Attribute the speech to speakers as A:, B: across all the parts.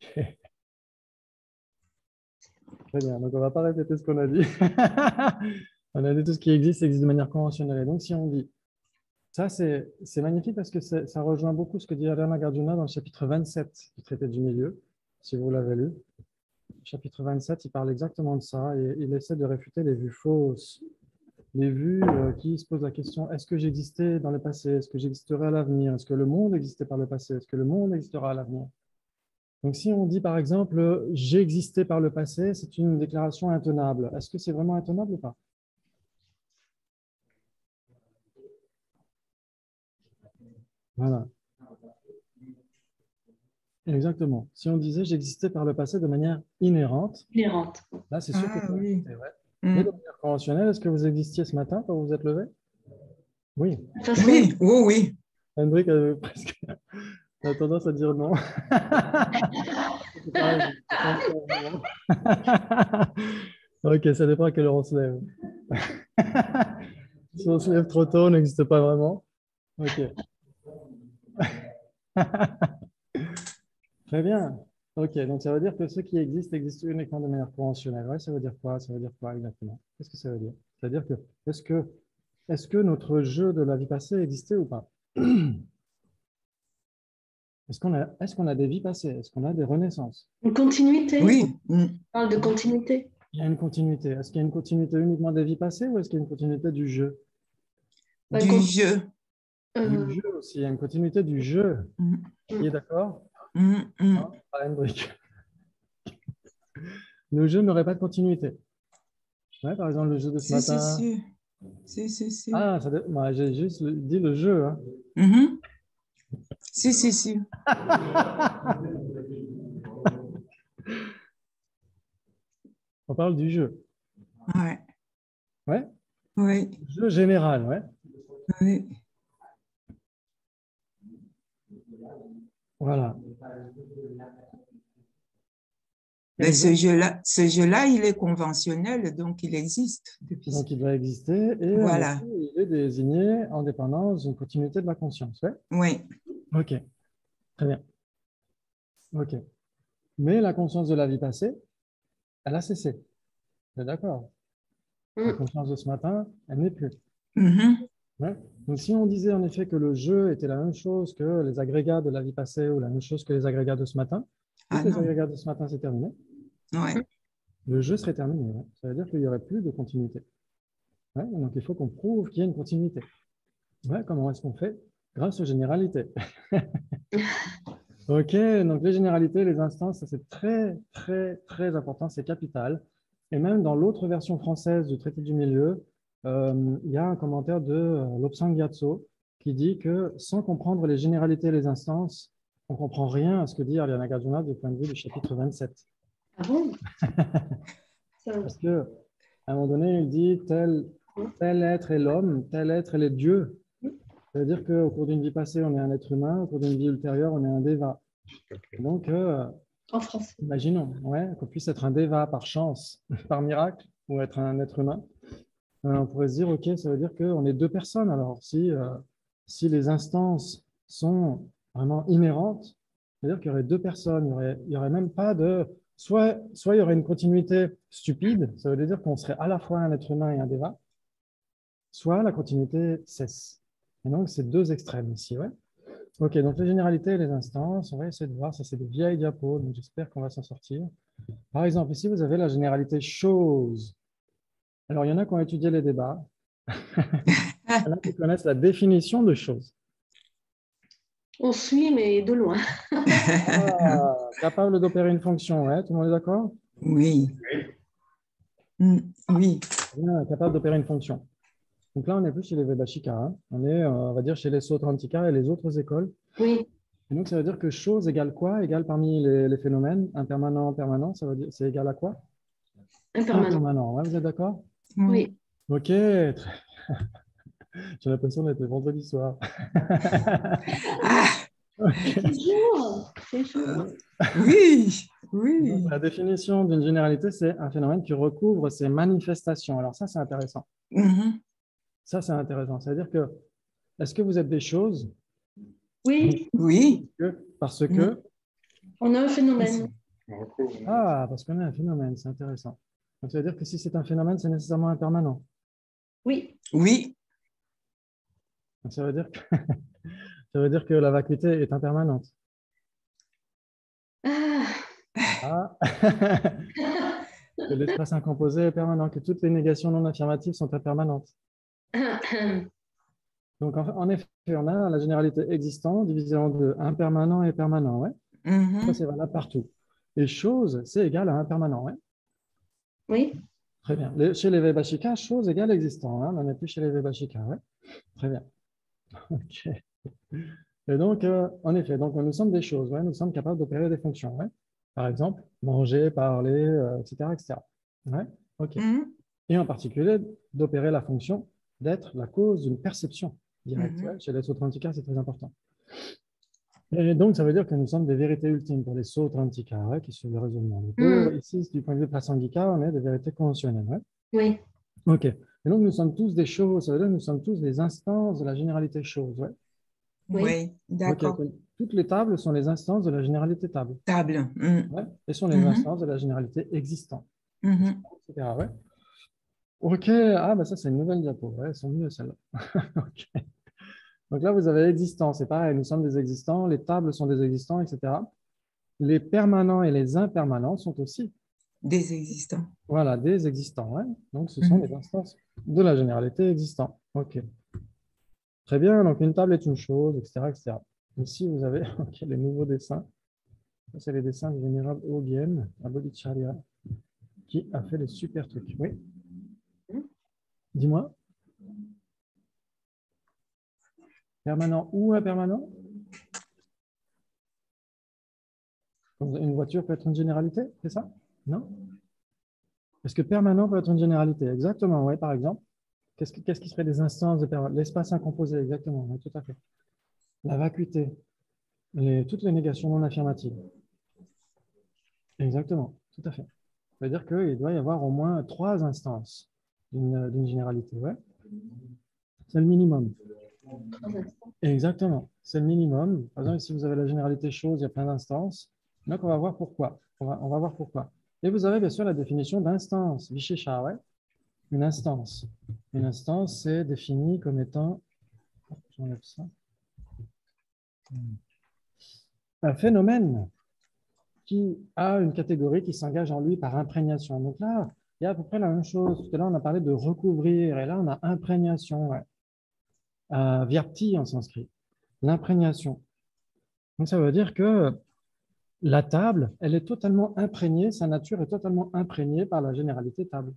A: Très bien, donc on ne va pas répéter ce qu'on a dit. On a dit tout ce qui existe de manière conventionnelle. Et donc, si on dit, ça c'est magnifique parce que ça rejoint beaucoup ce que dit Alain Nagarjuna dans le chapitre 27 du traité du milieu, si vous l'avez lu. Chapitre 27, il parle exactement de ça et il essaie de réfuter les vues fausses, les vues qui se posent la question, est-ce que j'existais dans le passé? Est-ce que j'existerai à l'avenir? Est-ce que le monde existait par le passé? Est-ce que le monde existera à l'avenir? Donc, si on dit par exemple, j'ai existé par le passé, c'est une déclaration intenable. Est-ce que c'est vraiment intenable ou pas? Voilà, exactement. Si on disait j'existais par le passé de manière inhérente,
B: Inhérente.
A: là, c'est sûr que
C: Ah
A: c'est
C: oui.
A: existé, ouais. Mais de manière conventionnelle, est-ce que vous existiez ce matin quand vous vous êtes levé? Oui.
B: Ça serait
C: Oui, oui, oui.
A: Hendrik a presque a tendance à dire non. C'est pareil, je pense que- Ok, ça dépend à quelle heure on se lève. Si on se lève trop tôt, on n'existe pas vraiment. Ok. Très bien. Ok, donc ça veut dire que ce qui existe existe uniquement de manière conventionnelle. Ouais, ça veut dire quoi? Ça veut dire quoi exactement? Qu'est-ce que ça veut dire? C'est-à-dire que est-ce que notre jeu de la vie passée existait ou pas? Est-ce qu'on a des vies passées? Est-ce qu'on a des renaissances?
B: une continuité.
C: Oui.
B: On parle de continuité.
A: Il y a une continuité. Est-ce qu'il y a une continuité uniquement des vies passées ou est-ce qu'il y a une continuité du jeu?
B: Bah,
C: Du jeu.
A: Du jeu aussi, il y a une continuité du jeu.
C: Mm,
A: Qui est d'accord?
C: mm.
A: Hein, pas Hendrik. Le jeu n'aurait pas de continuité. Ouais, par exemple, le jeu de ce
C: Si, si,
A: matin.
C: si. Si, si, si.
A: Ah, moi, j'ai juste dit le jeu, hein.
C: Mhm. Si, si, si.
A: On parle du jeu.
C: Ouais.
A: Ouais?
C: Oui,
A: Jeu général, ouais.
C: oui.
A: Voilà.
C: Mais ce jeu-là, il est conventionnel, donc il existe depuis.
A: Donc, il doit exister et en effet,
C: Voilà.
A: il est désigné en dépendance d'une continuité de la conscience. Ouais?
C: Oui.
A: Ok, très bien. Ok. Mais la conscience de la vie passée, elle a cessé. Vous êtes d'accord? La
B: Mm.
A: conscience de ce matin, elle n'est plus.
C: Mhm.
A: Ouais. Donc, si on disait en effet que le jeu était la même chose que les agrégats de la vie passée ou la même chose que les agrégats de ce matin, vu
C: Ah
A: que les
C: non.
A: agrégats de ce matin, c'est terminé,
C: Ouais.
A: le jeu serait terminé. Ouais. Ça veut dire qu'il n'y aurait plus de continuité. Ouais. Donc, il faut qu'on prouve qu'il y a une continuité. Ouais. Comment est-ce qu'on fait? Grâce aux généralités. Ok, donc les généralités, les instances, ça c'est très, très, très important, c'est capital. Et même dans l'autre version française du traité du milieu, il y a un commentaire de Lobsang Gyatso qui dit que sans comprendre les généralités et les instances, on ne comprend rien à ce que dit Arya Nagarjuna du point de vue du chapitre 27.
B: Ah bon? Ça-
A: Parce que à un moment donné, il dit tel être est l'homme, tel être est les dieux. Ça veut dire qu'au cours d'une vie passée, on est un être humain, au cours d'une vie ultérieure, on est un déva. Donc,
B: En français.
A: imaginons ouais, qu'on puisse être un déva par chance, par miracle, ou être un être humain. On pourrait se dire, OK, ça veut dire qu'on est deux personnes. Alors, si les instances sont vraiment inhérentes, c'est-à-dire qu'il y aurait deux personnes, il y aurait même pas de... Soit il y aurait une continuité stupide, ça veut dire qu'on serait à la fois un être humain et un déva, soit la continuité cesse. Et donc, c'est deux extrêmes ici, ouais. Ok, donc les généralités et les instances, on va essayer de voir, ça c'est des vieilles diapos, donc j'espère qu'on va s'en sortir. Par exemple, ici, vous avez la généralité chose. Alors, il y en a qui ont étudié les débats. Il y en a qui connaissent la définition de chose.
B: On suit, mais de loin.
A: Ah, capable d'opérer une fonction, ouais, tout le monde est d'accord?
C: Oui. Oui.
A: Bien, capable d'opérer une fonction. Donc là, on n'est plus chez les Vedashika, hein. On est, on va dire, chez les Sautrantika et les autres écoles.
B: Oui,
A: Et donc, ça veut dire que chose égale quoi? Égale parmi les phénomènes, impermanent, permanent, ça veut dire, c'est égal à quoi?
B: impermanent.
A: Impermanent, ouais, vous êtes d'accord?
C: Oui.
B: Oui.
A: Ok, j'ai l'impression d'être vendredi soir.
C: Ah,
A: Ok.
B: C'est jour. C'est jour.
C: oui.
A: Donc,
C: Oui.
A: la définition d'une généralité, c'est un phénomène qui recouvre ses manifestations. Alors ça, c'est intéressant.
C: Mhm.
A: Ça, c'est intéressant. C'est-à-dire que, est-ce que vous êtes des choses?
B: Oui.
C: Oui.
A: Parce
C: Mm.
A: que
B: On a un phénomène.
A: Ah, parce qu'on a un phénomène, c'est intéressant. Donc, ça veut dire que si c'est un phénomène, c'est nécessairement impermanent.
B: Oui.
C: Oui,
A: Donc, ça veut dire que, ça veut dire que la vacuité est impermanente.
B: Ah.
A: Ah. Que l'espace incomposé est permanent, que toutes les négations non affirmatives sont impermanentes. Donc, en effet, on a la généralité existant divisée en deux, impermanent et permanent. Ouais. Ça, c'est valable partout. Et chose, c'est égal à impermanent. Ouais.
B: Oui.
A: Très bien. Chez les Vaibhashika, chose égale existant. Hein. On n'en est plus chez les Vaibhashika. Ouais. Très bien. OK. Et donc, en effet, donc, nous sommes des choses. Ouais. Nous sommes capables d'opérer des fonctions. Ouais. Par exemple, manger, parler, etc., etc. Ouais. OK. Et en particulier d'opérer la fonction d'être la cause d'une perception directe. Ouais, chez les Sautrantika, c'est très important. Et donc, ça veut dire que nous sommes des vérités ultimes pour les Sautrantika, ouais, qui suivent le raisonnement. Pour, ici, du point de vue Prasangika, on est des vérités conventionnelles. Ouais.
B: Oui.
A: OK. Et donc, nous sommes tous des choses, ça veut dire que nous sommes tous des instances de la généralité chose. Ouais.
C: Oui, d'accord.
A: OK. Toutes les tables sont les instances de la généralité table.
C: Table.
A: Ouais. Et sont les instances de la généralité existant. Etc. Ouais. OK. Ah, ben ça, c'est une nouvelle diapo. Ouais, elles sont mieux, celles-là. OK. Donc là, vous avez existant. C'est pareil, nous sommes des existants. Les tables sont des existants, etc. Les permanents et les impermanents sont aussi
C: des existants.
A: Voilà, des existants. Ouais. Donc, ce sont les instances de la généralité existant. OK. Très bien. Donc, une table est une chose, etc. etc. Ici, vous avez okay, les nouveaux dessins. C'est les dessins du vénérable Ogyen à Bodhicharya qui a fait des super trucs. Oui. Dis-moi. Permanent ou impermanent? Une voiture peut être une généralité, c'est ça? Non? Est-ce que permanent peut être une généralité? Exactement, oui, par exemple. Qu'est-ce qui serait des instances de permanent? L'espace incomposé, exactement, oui, tout à fait. La vacuité, toutes les négations non affirmatives. Exactement, tout à fait. Ça veut dire qu'il doit y avoir au moins 3 instances d'une généralité, ouais. C'est le minimum. Exactement, c'est le minimum. Par exemple, si vous avez la généralité chose, il y a plein d'instances. Donc, on va voir pourquoi. On va voir pourquoi. Et vous avez bien sûr la définition d'instance, Vishesha, ouais. Une instance. Une instance, c'est défini comme étant j'enlève ça. Un phénomène qui a une catégorie qui s'engage en lui par imprégnation. Donc là, il y a à peu près la même chose. Tout à l'heure, on a parlé de recouvrir, et là, on a imprégnation. Ouais. Vyapti en sanskrit, l'imprégnation. Donc ça veut dire que la table, elle est totalement imprégnée, sa nature est totalement imprégnée par la généralité table.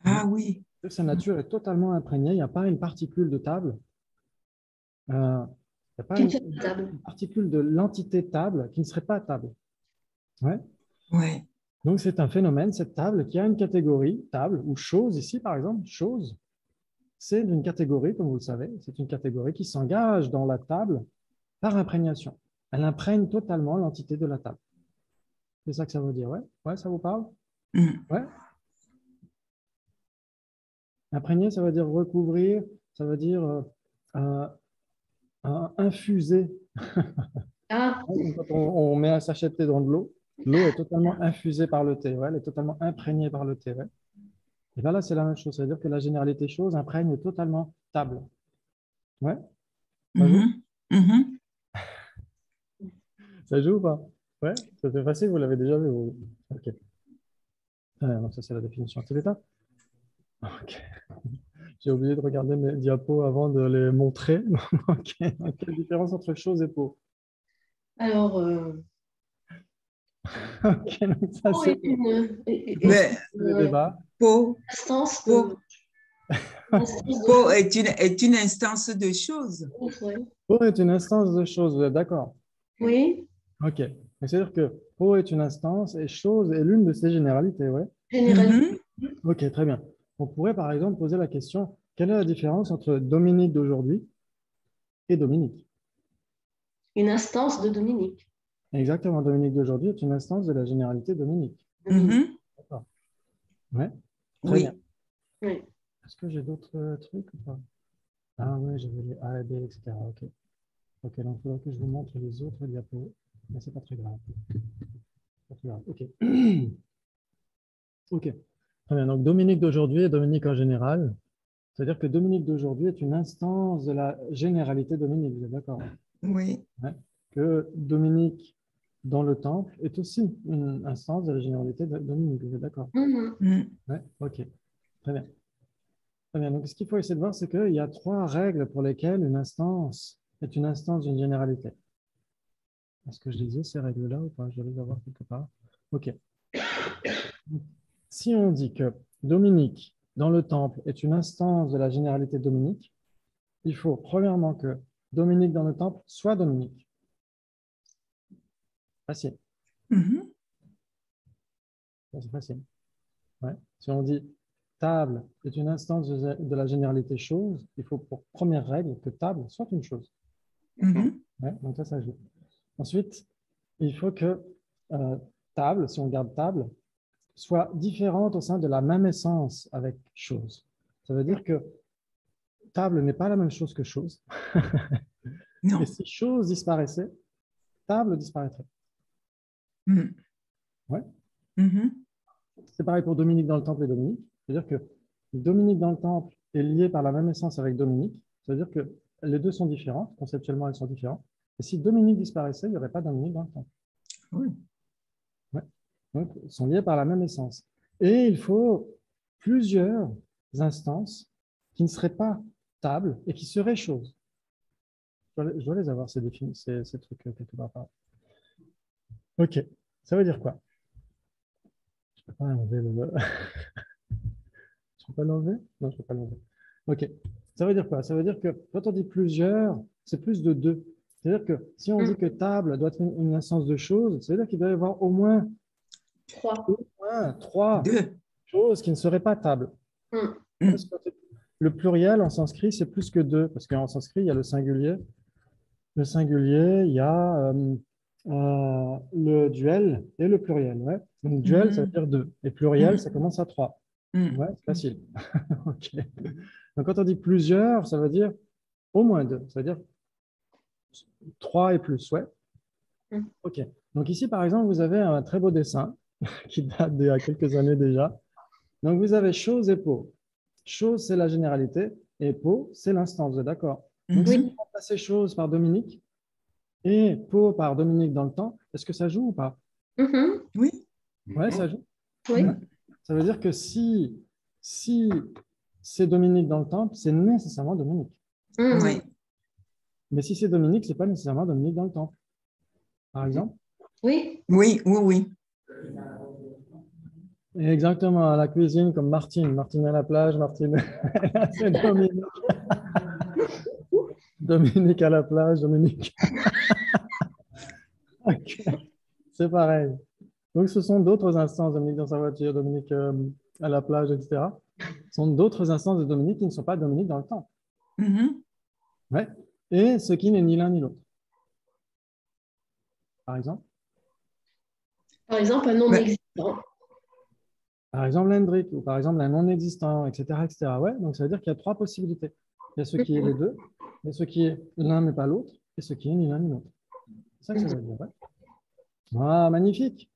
C: Ah oui.
A: Sa nature est totalement imprégnée, il n'y a pas une particule de table. Il n'y a pas une particule de l'entité table qui ne serait pas table. Ouais.
C: Ouais.
A: Donc, c'est un phénomène, cette table, qui a une catégorie, table ou chose, ici par exemple, chose, c'est une catégorie, comme vous le savez, c'est une catégorie qui s'engage dans la table par imprégnation. Elle imprègne totalement l'entité de la table. C'est ça que ça veut dire, ouais? Ouais, ça vous parle? Ouais. Imprégner, ça veut dire recouvrir, ça veut dire infuser.
B: Ah.
A: Quand on met un sachet de thé dans de l'eau, l'eau est totalement infusée par le thé, ouais, elle est totalement imprégnée par le thé. Ouais. Et bien là, c'est la même chose, c'est-à-dire que la généralité chose imprègne totalement table. Ouais. Ça joue? Ça joue ou pas? Ouais, ça fait facile, vous l'avez déjà vu. Ok. Donc ça, c'est la définition tibétaine. Ok. J'ai oublié de regarder mes diapos avant de les montrer. Ok. Donc, quelle différence entre chose et peau?
B: Alors,
A: ok, donc ça,
B: peau
A: c'est
C: Mais
A: le débat.
C: peau,
B: instance
C: peau,
B: de
C: peau est une instance de chose.
A: Peau est une instance de chose, vous êtes d'accord?
B: Oui.
A: Ok. C'est-à-dire que peau est une instance et chose est l'une de ses généralités, ouais.
B: Généralement.
A: Ok, très bien. On pourrait par exemple poser la question, quelle est la différence entre Dominique d'aujourd'hui et Dominique?
B: Une instance de Dominique.
A: Exactement, Dominique d'aujourd'hui est une instance de la généralité Dominique. D'accord. Ouais, très bien.
B: Oui.
A: Est-ce que j'ai d'autres trucs ou pas? Ah oui, j'avais les A et B, etc. Ok. Ok, donc il faudrait que je vous montre les autres diapos. Mais c'est pas très grave. Pas très grave. OK. OK. Très bien. Donc, Dominique d'aujourd'hui et Dominique en général. C'est-à-dire que Dominique d'aujourd'hui est une instance de la généralité Dominique. Vous êtes d'accord?
C: Oui.
A: Ouais. Que Dominique dans le temple est aussi une instance de la généralité de Dominique. Vous êtes d'accord? Ouais. OK. Très bien. Très bien. Donc, ce qu'il faut essayer de voir, c'est qu'il y a 3 règles pour lesquelles une instance est une instance d'une généralité. Est-ce que je les ai, ces règles-là, ou pas? Je vais les avoir quelque part. OK. Si on dit que Dominique, dans le temple, est une instance de la généralité Dominique, il faut, premièrement, que Dominique dans le temple soit Dominique. Facile. C'est facile. Ouais. Si on dit table est une instance de la généralité chose, il faut pour première règle que table soit une chose. Ouais, donc ça joue. Ensuite, il faut que table, si on garde table, soit différente au sein de la même essence avec chose. Ça veut dire que table n'est pas la même chose que chose.
C: Non.
A: Et si chose disparaissait, table disparaîtrait. Ouais. C'est pareil pour Dominique dans le temple et Dominique. C'est-à-dire que Dominique dans le temple est lié par la même essence avec Dominique. C'est-à-dire que les deux sont différentes. Conceptuellement, elles sont différentes. Et si Dominique disparaissait, il n'y aurait pas Dominique dans le temple.
C: Oui.
A: Ouais. Donc, ils sont liés par la même essence. Et il faut plusieurs instances qui ne seraient pas table et qui seraient choses. Je dois les avoir, ces trucs quelque part. OK. Ça veut dire quoi? Je ne peux pas enlever le... Je peux pas l'enlever? Non, je ne peux pas l'enlever. OK. Ça veut dire quoi? Ça veut dire que quand on dit plusieurs, c'est plus de 2. C'est-à-dire que si on dit que table doit être une instance de choses, ça veut dire qu'il doit y avoir au moins 3 choses qui ne seraient pas table. Le pluriel en sanskrit, c'est plus que 2, parce qu'en sanskrit, il y a le singulier. Le singulier, il y a le duel et le pluriel. Ouais. Donc, duel, ça veut dire 2. Et pluriel, ça commence à 3. Ouais, c'est facile. OK. Donc, quand on dit plusieurs, ça veut dire au moins 2. Ça veut dire 3 et plus. Ouais. OK. Donc, ici, par exemple, vous avez un très beau dessin qui date d'il y a quelques années déjà. Donc, vous avez chose et pot. Chose, c'est la généralité, et pot, c'est l'instance. Vous êtes d'accord? Donc, si vous remplacez chose par Dominique et pot par Dominique dans le temps, est-ce que ça joue ou pas?
C: Oui.
A: Ouais, ça joue.
B: Oui.
A: Ça veut dire que si c'est Dominique dans le temple, c'est nécessairement Dominique.
C: Oui.
A: Mais si c'est Dominique, ce n'est pas nécessairement Dominique dans le temple. Par exemple?
B: Oui.
C: Oui, oui, oui.
A: Exactement, à la cuisine, comme Martine. Martine à la plage, Martine. C'est Dominique. Dominique à la plage, Dominique. Okay. C'est pareil. Donc, ce sont d'autres instances, Dominique dans sa voiture, Dominique à la plage, etc. Ce sont d'autres instances de Dominique qui ne sont pas Dominique dans le temple. Ouais. Et ce qui n'est ni l'un ni l'autre. Par exemple?
B: Par exemple, un non-existant.
A: Par exemple, l'Hendrik, ou par exemple, un non-existant, etc., etc. Ouais, donc ça veut dire qu'il y a 3 possibilités. Il y a ce qui est les deux, il y a ce qui est l'un mais pas l'autre, et ce qui est ni l'un ni l'autre. C'est ça que ça veut dire, ouais. Ah, magnifique.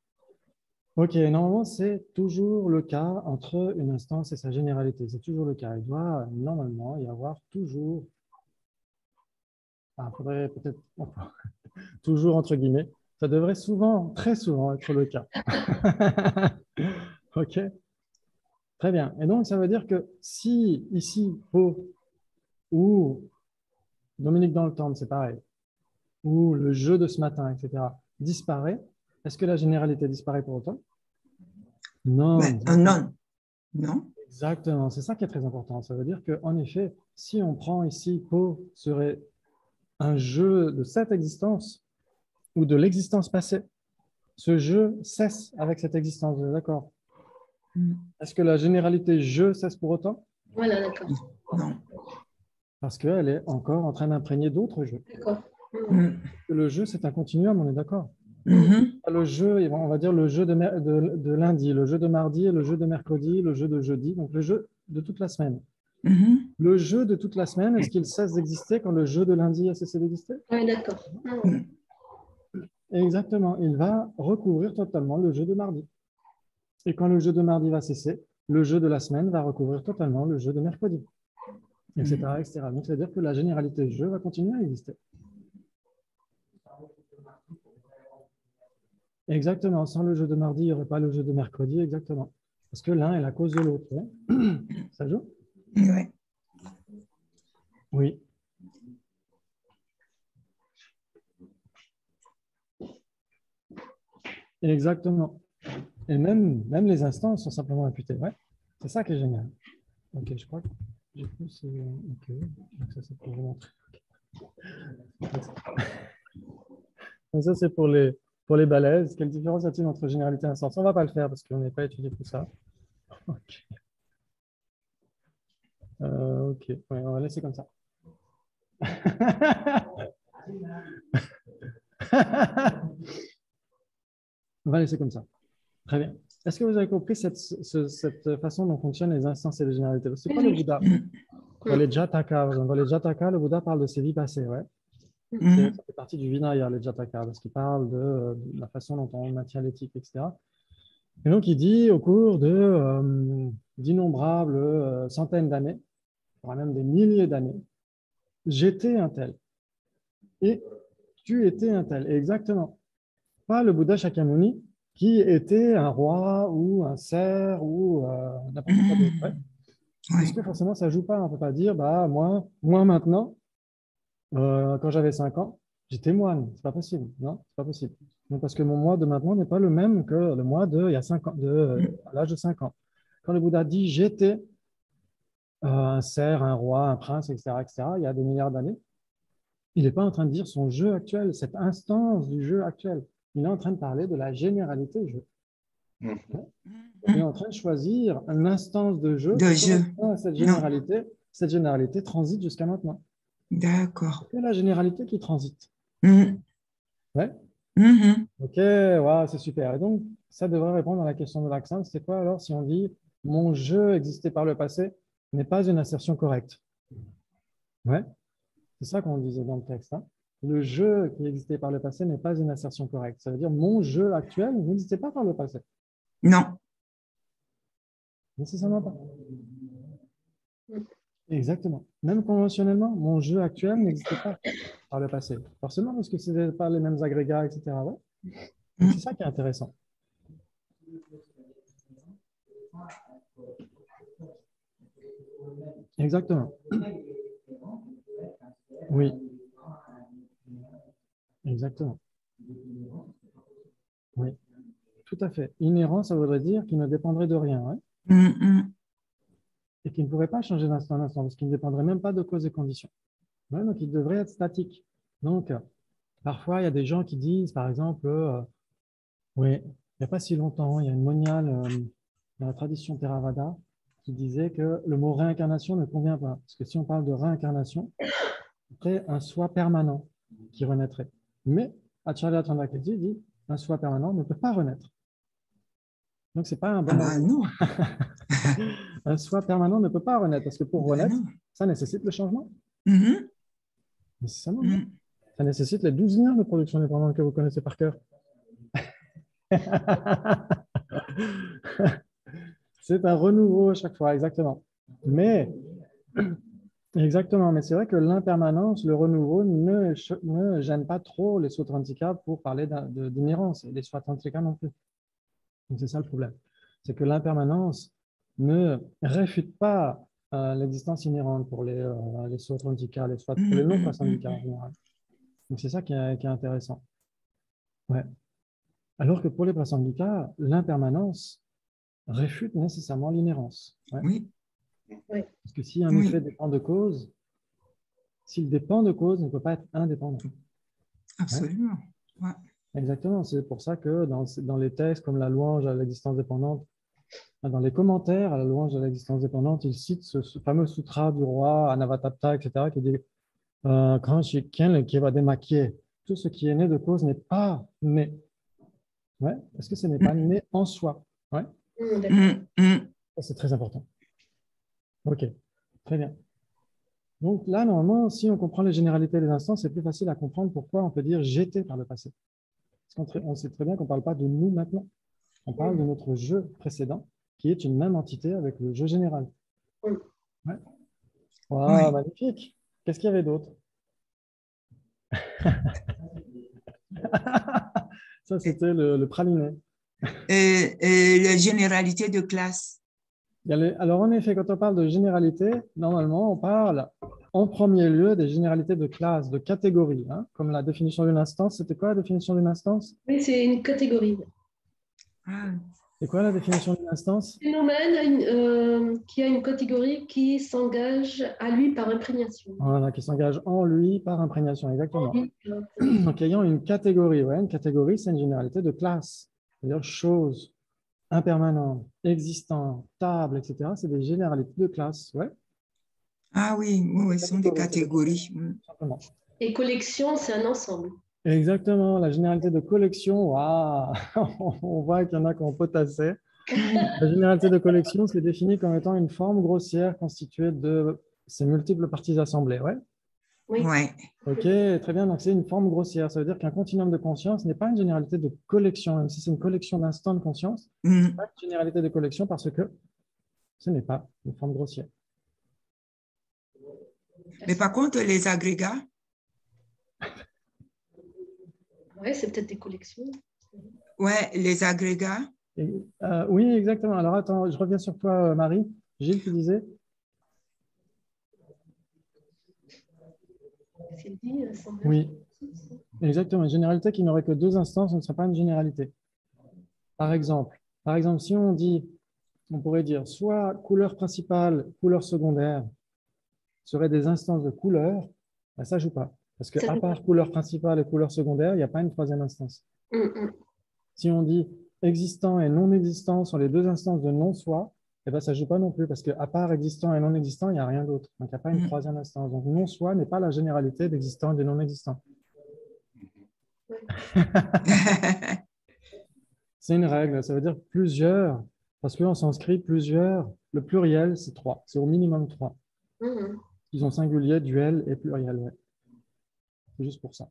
A: OK, normalement, c'est toujours le cas entre une instance et sa généralité. C'est toujours le cas. Il doit normalement y avoir toujours... Ah, faudrait peut-être... toujours entre guillemets. Ça devrait souvent, très souvent, être le cas. OK? Très bien. Et donc, ça veut dire que si ici, Po ou Dominique dans le temple, c'est pareil, ou le jeu de ce matin, etc., disparaît, est-ce que la généralité disparaît pour autant? Non.
C: Non. Non.
A: Exactement. C'est ça qui est très important. Ça veut dire qu'en effet, si on prend ici, Po serait un jeu de cette existence ou de l'existence passée, ce jeu cesse avec cette existence. D'accord? Est-ce que la généralité je cesse pour autant?
B: Voilà, d'accord.
C: Non.
A: Parce qu'elle est encore en train d'imprégner d'autres jeux.
B: D'accord.
A: Le jeu, c'est un continuum, on est d'accord. Le jeu, on va dire le jeu de lundi, le jeu de mardi, le jeu de mercredi, le jeu de jeudi, donc le jeu de toute la semaine. Le jeu de toute la semaine, est-ce qu'il cesse d'exister quand le jeu de lundi a cessé d'exister?
B: Oui, d'accord.
A: Exactement, il va recouvrir totalement le jeu de mardi. Et quand le jeu de mardi va cesser, le jeu de la semaine va recouvrir totalement le jeu de mercredi, etc., etc. Donc, c'est-à-dire que la généralité jeu va continuer à exister. Exactement, sans le jeu de mardi, il n'y aurait pas le jeu de mercredi, exactement. Parce que l'un est la cause de l'autre. Ouais. Ça joue?
C: Oui.
A: Oui. Exactement. Et même les instants sont simplement imputés. Ouais. C'est ça qui est génial. Ok, je crois que du coup, c'est. Ok. Donc, ça, c'est pour vous montrer. Donc, ça, c'est pour les balaises. Quelle différence y a-t-il entre généralité et instance? On ne va pas le faire parce qu'on n'est pas étudié tout ça. Ok. Ok. Ouais, on va laisser comme ça. On va laisser comme ça. Très bien. Est-ce que vous avez compris cette façon dont fonctionnent les instances et les généralités? C'est quoi le Bouddha? Dans les Jataka, le Bouddha parle de ses vies passées. Ouais. Ça fait partie du Vinaya, les Jataka, parce qu'il parle de la façon dont on maintient l'éthique, etc. Et donc, il dit au cours d'innombrables centaines d'années, voire même des milliers d'années, j'étais un tel. Et tu étais un tel. Exactement. Pas le Bouddha Shakyamuni, qui était un roi ou un cerf ou n'importe quoi d'autre. Ouais. Parce que forcément, ça ne joue pas. On ne peut pas dire, bah, moi maintenant, quand j'avais 5 ans, j'étais moine. C'est pas possible. Non, c'est pas possible. Donc, parce que mon moi de maintenant n'est pas le même que le moi de il y a 5 ans, à l'âge de 5 ans. Quand le Bouddha dit j'étais un cerf, un roi, un prince, etc., etc., il y a des milliards d'années, il n'est pas en train de dire son jeu actuel, cette instance du jeu actuel. Il est en train de parler de la généralité jeu. Il est en train de choisir une instance de jeu
C: De
A: qui
C: jeu.
A: correspond à cette généralité. Cette généralité transite jusqu'à maintenant.
C: D'accord.
A: C'est la généralité qui transite. Ouais. Ok, wow, c'est super. Et donc, ça devrait répondre à la question de l'accent. C'est quoi alors si on dit mon jeu existait par le passé n'est pas une assertion correcte? Ouais, c'est ça qu'on disait dans le texte. Hein. Le jeu qui existait par le passé n'est pas une assertion correcte. Ça veut dire mon jeu actuel n'existait pas par le passé.
C: Non.
A: Nécessairement pas. Exactement. Même conventionnellement, mon jeu actuel n'existait pas par le passé. Forcément, parce que ce n'étaient pas les mêmes agrégats, etc. Ouais. Donc, c'est ça qui est intéressant. Exactement. Oui. Exactement. Oui. Tout à fait. Inhérent, ça voudrait dire qu'il ne dépendrait de rien. Ouais. Et qu'il ne pourrait pas changer d'instant en instant, parce qu'il ne dépendrait même pas de causes et conditions. Ouais, donc, il devrait être statique. Donc, parfois, il y a des gens qui disent, par exemple, oui, il n'y a pas si longtemps, il y a une moniale dans la tradition Theravada qui disait que le mot réincarnation ne convient pas. Parce que si on parle de réincarnation, c'est un soi permanent qui renaîtrait. Mais Acharya Chandrakirti dit un soi permanent ne peut pas renaître. Donc, ce n'est pas un bon
C: non.
A: Un soi permanent ne peut pas renaître, parce que pour renaître, ça nécessite le changement. Nécessairement, non. Ça nécessite les 12 liens de production dépendante que vous connaissez par cœur. C'est un renouveau à chaque fois, exactement. Mais, exactement, mais c'est vrai que l'impermanence, le renouveau ne gêne pas trop les Sutrantika pour parler d'inhérence, et les Sutrantika non plus. Donc, c'est ça le problème. C'est que l'impermanence ne réfute pas l'existence inhérente pour les Sutrantika, pour les non-prasangika en général. Donc, c'est ça qui est intéressant. Ouais. Alors que pour les prasangika, l'impermanence réfute nécessairement l'inhérence. Ouais.
C: Oui.
A: Parce que si un effet dépend de cause, s'il dépend de cause, il ne peut pas être indépendant.
C: Absolument. Ouais.
A: Exactement. C'est pour ça que dans les textes comme la louange à l'existence dépendante, dans les commentaires à la louange de l'existence dépendante, il cite ce fameux sutra du roi Anavatapta, etc., qui dit tout ce qui est né de cause n'est pas né. Ouais, parce que ce n'est pas né en soi. Ouais. C'est très important. Ok, très bien. Donc là, normalement, si on comprend les généralités des instances, c'est plus facile à comprendre pourquoi on peut dire j'étais par le passé. On sait très bien qu'on ne parle pas de nous maintenant. On parle de notre jeu précédent, qui est une même entité avec le jeu général.
B: Oui.
A: Ouais. Wow,
C: Oui.
A: magnifique. Qu'est-ce qu'il y avait d'autre? Ça, c'était le praliné.
C: Et les généralités de classe.
A: Alors, en effet, quand on parle de généralité, normalement, on parle en premier lieu des généralités de classe, de catégorie. Hein, comme la définition d'une instance. C'était quoi la définition d'une instance?
B: Oui, c'est une catégorie.
C: Ah,
A: C'est quoi la définition d'une instance?
B: Phénomène qui a une catégorie qui s'engage à lui par imprégnation.
A: Voilà, qui s'engage en lui par imprégnation, exactement.
B: Oui.
A: Donc, ayant une catégorie, ouais, une catégorie, c'est une généralité de classe, c'est-à-dire chose, impermanent, existant, table, etc. C'est des généralités de classe, ouais.
C: ah oui, oui, ce sont des
A: Catégorie, c'est des
C: catégories.
A: simplement.
B: Et collection, c'est un ensemble.
A: Exactement, la généralité de collection, waouh, on voit qu'il y en a qui ont potassé. La généralité de collection, c'est défini comme étant une forme grossière constituée de ses multiples parties assemblées, ouais.
B: Oui.
C: Ouais.
A: Ok, très bien. Donc, c'est une forme grossière. Ça veut dire qu'un continuum de conscience n'est pas une généralité de collection, même si c'est une collection d'instants de conscience. Ce n'est pas une généralité de collection parce que ce n'est pas une forme grossière.
C: Mais par contre, les agrégats,
B: Ouais, c'est peut-être des collections.
C: ouais, les agrégats,
A: Oui, exactement. Alors, attends, je reviens sur toi, Marie. Gilles, tu disais?
B: Sylvie, assemblage.
A: Oui, exactement. Une généralité qui n'aurait que deux instances ne serait pas une généralité. Par exemple, si on dit, on pourrait dire soit couleur principale, couleur secondaire seraient des instances de couleur, ben, ça ne joue pas. Parce
B: Ça
A: qu'à
B: joue
A: part couleur principale et couleur secondaire, il n'y a pas une troisième instance. Si on dit existant et non existant sont les deux instances de non-soi, eh ben, ça ne joue pas non plus, parce qu'à part existant et non existant, il n'y a rien d'autre. Donc, il n'y a pas une troisième instance. Donc, non-soi n'est pas la généralité d'existant et de non-existant. C'est une règle, ça veut dire plusieurs, parce qu'en sanskrit, plusieurs, le pluriel, c'est trois. C'est au minimum trois. Ils ont singulier, duel et pluriel. Ouais. C'est juste pour ça.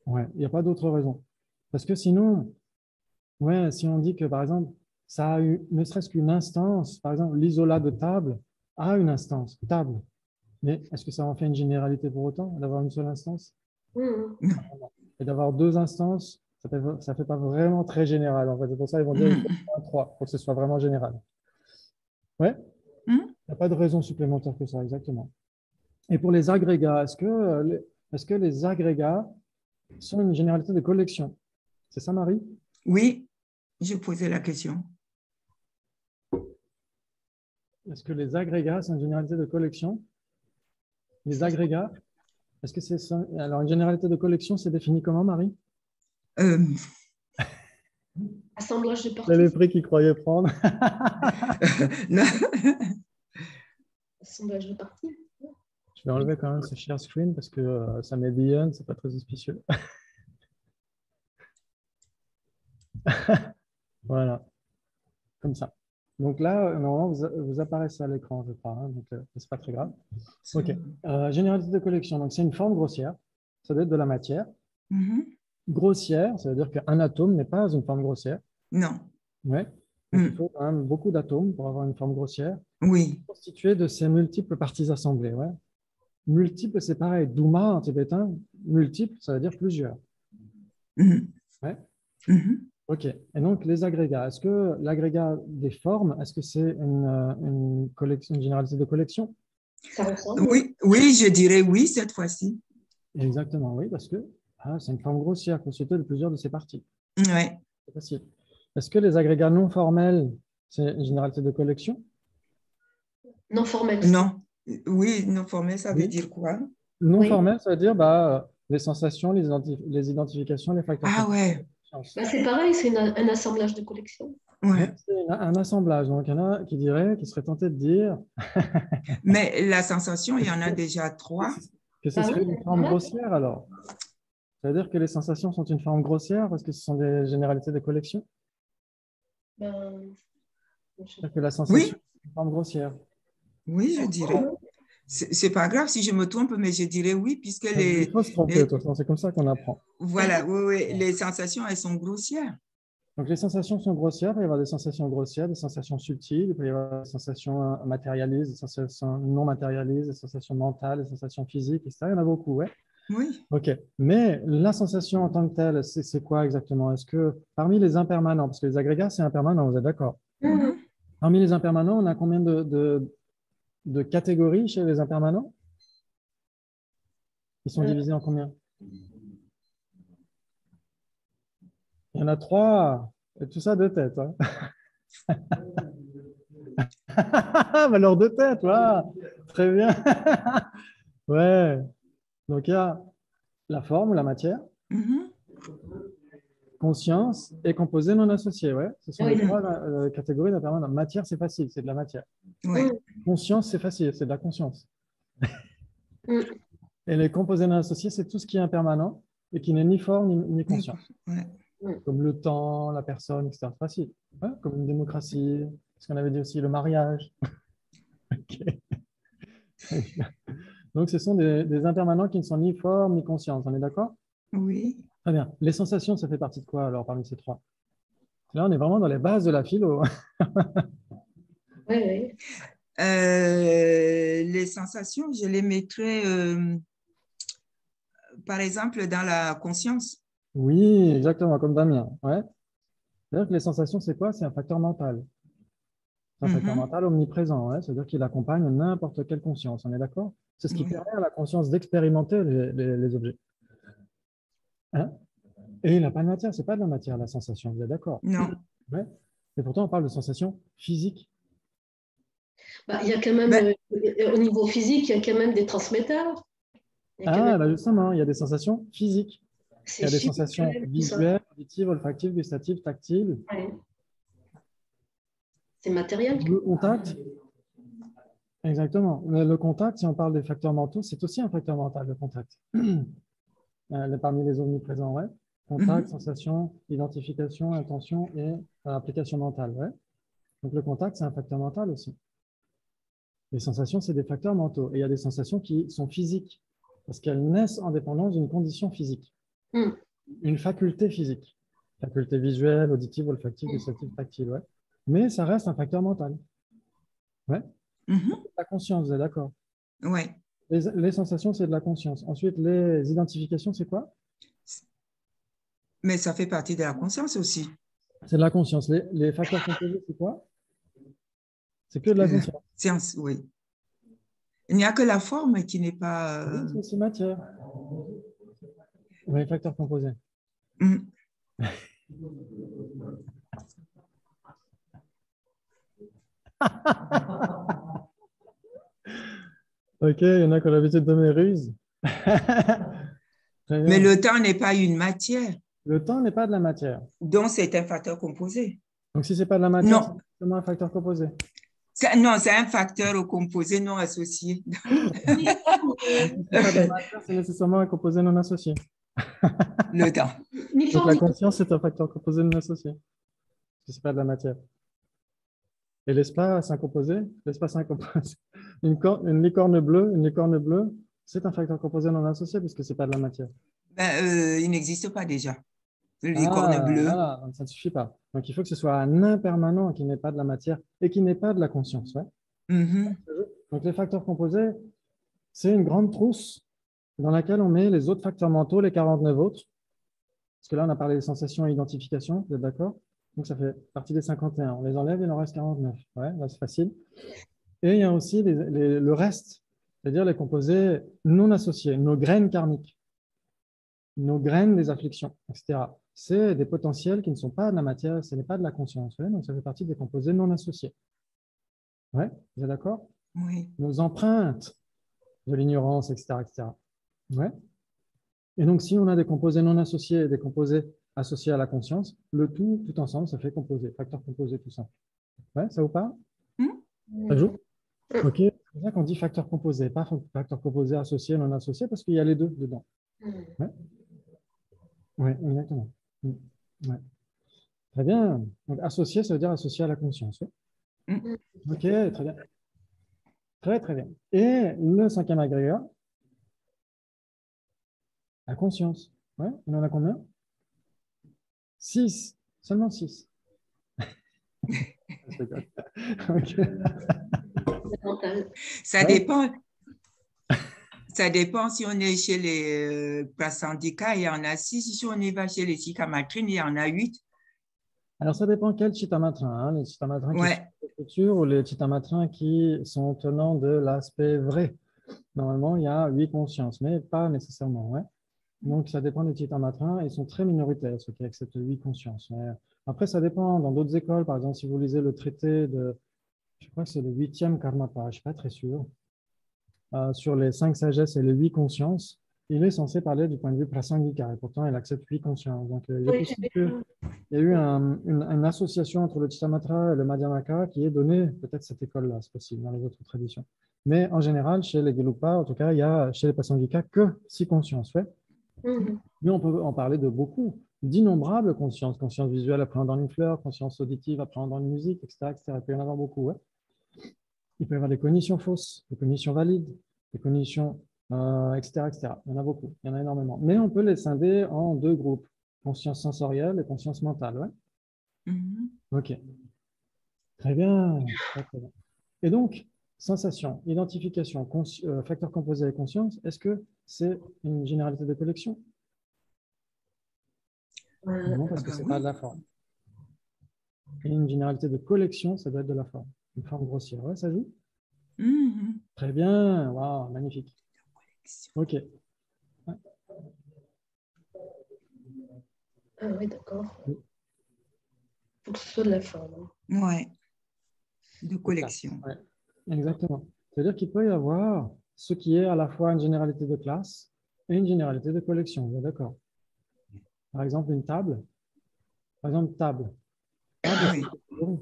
A: Ouais, il n'y a pas d'autre raison. Parce que sinon, ouais, si on dit que, par exemple, ça a eu ne serait-ce qu'une instance, par exemple, l'isolat de table a une instance, table. Mais est-ce que ça en fait une généralité pour autant, d'avoir une seule instance? Et d'avoir deux instances, ça fait pas vraiment très général. En fait. C'est pour ça qu'ils vont dire qu'il faut un 3 pour que ce soit vraiment général. Ouais, il n'y a pas de raison supplémentaire que ça, exactement. Et pour les agrégats, est-ce que les agrégats sont une généralité de collection? C'est ça, Marie?
C: oui, je posais la question.
A: Est-ce que les agrégats sont une généralité de collection? Les agrégats, est-ce que c'est ça? Alors, une généralité de collection, c'est défini comment, Marie?
B: Assemblage de
A: C'est
B: parties.
A: les prix qu'ils croyaient prendre.
C: Non.
B: Assemblage de parties.
A: Je vais enlever quand même ce share screen parce que ça met Beyond, c'est pas très auspicieux. Voilà, comme ça. Donc là, normalement, vous apparaissez à l'écran, je crois, hein, donc c'est pas très grave. OK. Généralité de collection, donc c'est une forme grossière. Ça doit être de la matière. Grossière, ça veut dire qu'un atome n'est pas une forme grossière.
C: Non.
A: Ouais. Donc, il faut quand même beaucoup d'atomes pour avoir une forme grossière.
C: Oui.
A: Constituée de ces multiples parties assemblées. Ouais. Multiple, c'est pareil. Douma en tibétain, multiple, ça veut dire plusieurs. Ouais. OK. Et donc, les agrégats. Est-ce que l'agrégat des formes, est-ce que c'est une généralité de collection?
B: Ça ressemble.
C: Oui, oui, je dirais oui cette fois-ci.
A: Exactement, oui, parce que c'est une forme grossière constituée de plusieurs de ces parties.
C: Oui.
A: C'est facile. Est-ce que les agrégats non formels, c'est une généralité de collection?
B: Non formel.
C: Non. Oui, non formel, ça veut dire quoi?
A: Non formel, ça veut dire les sensations, les identifications, les facteurs.
C: Ah ouais.
B: C'est pareil, c'est un assemblage de collection.
C: Ouais.
A: C'est un assemblage. Donc, il y en a qui seraient tentés de dire.
C: Mais la sensation, il y en a déjà trois.
A: Que ce serait une forme grossière alors? Ça veut dire que les sensations sont une forme grossière parce que ce sont des généralités de collection? C'est-à-dire que la sensation est une forme grossière.
C: Oui, je dirais. C'est pas grave si je me trompe, mais je dirais oui, puisque
A: Il faut se tromper, de toute façon, c'est comme ça qu'on apprend.
C: voilà, oui, les sensations, elles sont grossières.
A: Donc, les sensations sont grossières. Il peut y avoir des sensations grossières, des sensations subtiles. Il peut y avoir des sensations matérialistes, des sensations non matérialistes, des sensations mentales, des sensations physiques, etc. Il y en a beaucoup, ouais.
C: Oui.
A: OK. Mais la sensation en tant que telle, c'est quoi exactement? Est-ce que parmi les impermanents, parce que les agrégats, c'est impermanent, vous êtes d'accord?
C: Mhm.
A: Parmi les impermanents, on a combien de catégories chez les impermanents? Ils sont divisés en combien? Il y en a 3. Et tout ça de tête. Hein. Alors de tête, voilà. Très bien. Ouais. Donc il y a la forme ou la matière,
C: Mhm.
A: conscience et composé non associé. Ouais. Ce sont les
B: Oui.
A: 3 catégories d'impermanents. Matière, c'est facile, c'est de la matière.
C: Oui.
A: Conscience, c'est facile, c'est de la conscience.
B: Mm.
A: Et les composés non associés, c'est tout ce qui est impermanent et qui n'est ni forme ni conscient.
C: Ouais.
A: Comme le temps, la personne, etc. Facile. Ouais, comme une démocratie, ce qu'on avait dit aussi, le mariage. Ok. Donc, ce sont des impermanents qui ne sont ni forme ni conscience. On est d'accord?
C: Oui.
A: Très bien. Les sensations, ça fait partie de quoi alors parmi ces 3? Là, on est vraiment dans les bases de la philo.
B: Oui, oui.
C: Les sensations, je les mettrais, par exemple, dans la conscience.
A: Oui, exactement, comme Damien. Ouais. C'est-à-dire que les sensations, c'est quoi? C'est un facteur mental. C'est un facteur
C: Mhm.
A: mental omniprésent. Ouais. C'est-à-dire qu'il accompagne n'importe quelle conscience. On est d'accord? C'est ce qui
C: Oui.
A: permet à la conscience d'expérimenter les objets. Hein? Et il n'a pas de matière, c'est pas de la matière, la sensation, vous êtes d'accord?
C: Non.
A: Ouais. Et pourtant, on parle de sensation physique.
B: Bah, il y a quand même,
C: Ben,
B: au niveau physique, il y a quand même des transmetteurs. Il y a quand même,
A: Ah, bah justement, il y a des sensations physiques. Il
B: c'est
A: y a des
B: chimique, quand
A: sensations
B: même, tout ça.
A: visuelles, auditives, olfactives, gustatives, tactiles.
B: Ouais. C'est matériel.
A: Le contact, exactement. Le contact, si on parle des facteurs mentaux, c'est aussi un facteur mental, le contact. Parmi les omniprésents, ouais. Contact,
C: mhm.
A: sensation, identification, intention et application mentale, ouais. Donc le contact, c'est un facteur mental aussi. Les sensations, c'est des facteurs mentaux. Et il y a des sensations qui sont physiques, parce qu'elles naissent en dépendance d'une condition physique,
B: Mm.
A: une faculté physique. Faculté visuelle, auditive, olfactive, gustative, tactile, ouais. Mais ça reste un facteur mental. Ouais.
C: Mhm.
A: La conscience, vous êtes d'accord?
C: Ouais.
A: Les sensations, c'est de la conscience. Ensuite, les identifications, c'est quoi?
C: Mais ça fait partie de la conscience aussi.
A: C'est de la conscience. Les facteurs composés, c'est quoi? C'est que de la conscience.
C: Science, oui. Il n'y a que la forme qui n'est pas.
A: Oui, c'est aussi matière. Oui, les facteurs composés.
C: Mm.
A: Ok, il y en a qui ont l'habitude de mes ruses. Très
C: Mais
A: bien.
C: le temps n'est pas une matière,
A: Le temps n'est pas de la matière.
C: donc c'est un facteur composé.
A: Donc, si ce n'est pas de la matière, c'est
C: Non,
A: seulement un facteur composé.
C: non, c'est un facteur composé non associé.
B: Uniforme,
A: Donc, si ce n'est pas de la matière, c'est nécessairement un composé non associé.
C: Le temps.
A: Donc, la
B: uniforme.
A: conscience, c'est un facteur composé non associé. Si ce n'est pas de la matière. Et l'espace, c'est un composé. L'espace, c'est un composé. Une licorne bleue, c'est un facteur composé non associé puisque ce n'est pas de la matière.
C: Ben, il n'existe pas déjà. Le licorne
A: Ah,
C: bleu.
A: voilà, donc ça ne suffit pas. Donc, il faut que ce soit un impermanent qui n'est pas de la matière et qui n'est pas de la conscience. Ouais.
C: Mhm.
A: Donc, les facteurs composés, c'est une grande trousse dans laquelle on met les autres facteurs mentaux, les 49 autres. Parce que là, on a parlé des sensations et identification, vous êtes d'accord? Donc, ça fait partie des 51. On les enlève, il en reste 49. Ouais, là, c'est facile. Et il y a aussi le reste, c'est-à-dire les composés non associés, nos graines karmiques, nos graines des afflictions, etc. C'est des potentiels qui ne sont pas de la matière, ce n'est pas de la conscience. Ouais, donc, ça fait partie des composés non associés. Ouais, vous êtes d'accord?
C: Oui.
A: Nos empreintes de l'ignorance, etc., etc. Ouais. Et donc, si on a des composés non associés et des composés associés à la conscience, le tout ensemble, ça fait composé, facteur composé tout simple. Ouais, ça vous parle?
C: Mhm.
A: Ça joue? Ok, c'est pour ça qu'on dit facteur composé, pas facteur composé associé, non associé, parce qu'il y a les deux dedans. Ouais, ouais, exactement. Ouais. Très bien. Donc, associé, ça veut dire associé à la conscience. Ouais.
C: Mhm.
A: Ok, très bien. Très, très bien. Et le cinquième agrégat, la conscience. Ouais, on en a combien? 6. Seulement 6. Ok.
B: Mental.
C: Ça
A: Ouais.
C: dépend. Ça dépend si on est chez les Prasangika, il y en a 6. Si on y va chez les Chikamatrines, il y en a 8.
A: Alors, ça dépend quel chittamatrin, hein. Les chittamatrins qui sont
C: Ouais.
A: l'écriture ou les chittamatrins qui sont tenants de l'aspect vrai. Normalement, il y a 8 consciences, mais pas nécessairement. Ouais. Donc, ça dépend des chittamatrins. Ils sont très minoritaires, ceux qui acceptent 8 consciences. Mais après, ça dépend. Dans d'autres écoles, par exemple, si vous lisez le traité de, je crois que c'est le 8e Karmapa, je ne suis pas très sûr, sur les 5 sagesses et les 8 consciences, il est censé parler du point de vue prasangika, et pourtant il accepte 8 consciences. Donc il est
B: Oui,
A: possible qu'il y ait eu une association entre le Chittamatra et le Madhyamaka qui ait donné peut-être cette école-là, c'est possible, dans les autres traditions. Mais en général, chez les Gelupa, en tout cas, il y a chez les prasangika que 6 consciences. Ouais. Mais on peut en parler de beaucoup, d'innombrables consciences, conscience visuelle appréhendant une fleur, conscience auditive appréhendant une musique, etc., etc. Il peut y en avoir beaucoup. Ouais. Il peut y avoir des cognitions fausses, des cognitions valides, des cognitions, etc., etc. Il y en a beaucoup, il y en a énormément. Mais on peut les scinder en 2 groupes, conscience sensorielle et conscience mentale. Ouais. OK. Très bien. Très, très bien. Et donc, sensation, identification, facteur composé et conscience, est-ce que c'est une généralité de collection? Non, parce que ce n'est pas de
C: Oui.
A: la forme. Et une généralité de collection, ça doit être de la forme. Une forme grossière. Ouais, ça joue? Très bien. Waouh, magnifique. OK. Ouais.
B: Ah oui, d'accord.
A: Oui.
B: Il faut que ce soit de la forme.
C: Ouais. De collection.
A: Ouais. Exactement. C'est-à-dire qu'il peut y avoir ce qui est à la fois une généralité de classe et une généralité de collection. Vous êtes d'accord? Par exemple, une table. Par exemple, table. Table, c'est
C: Oui.
A: une catégorie.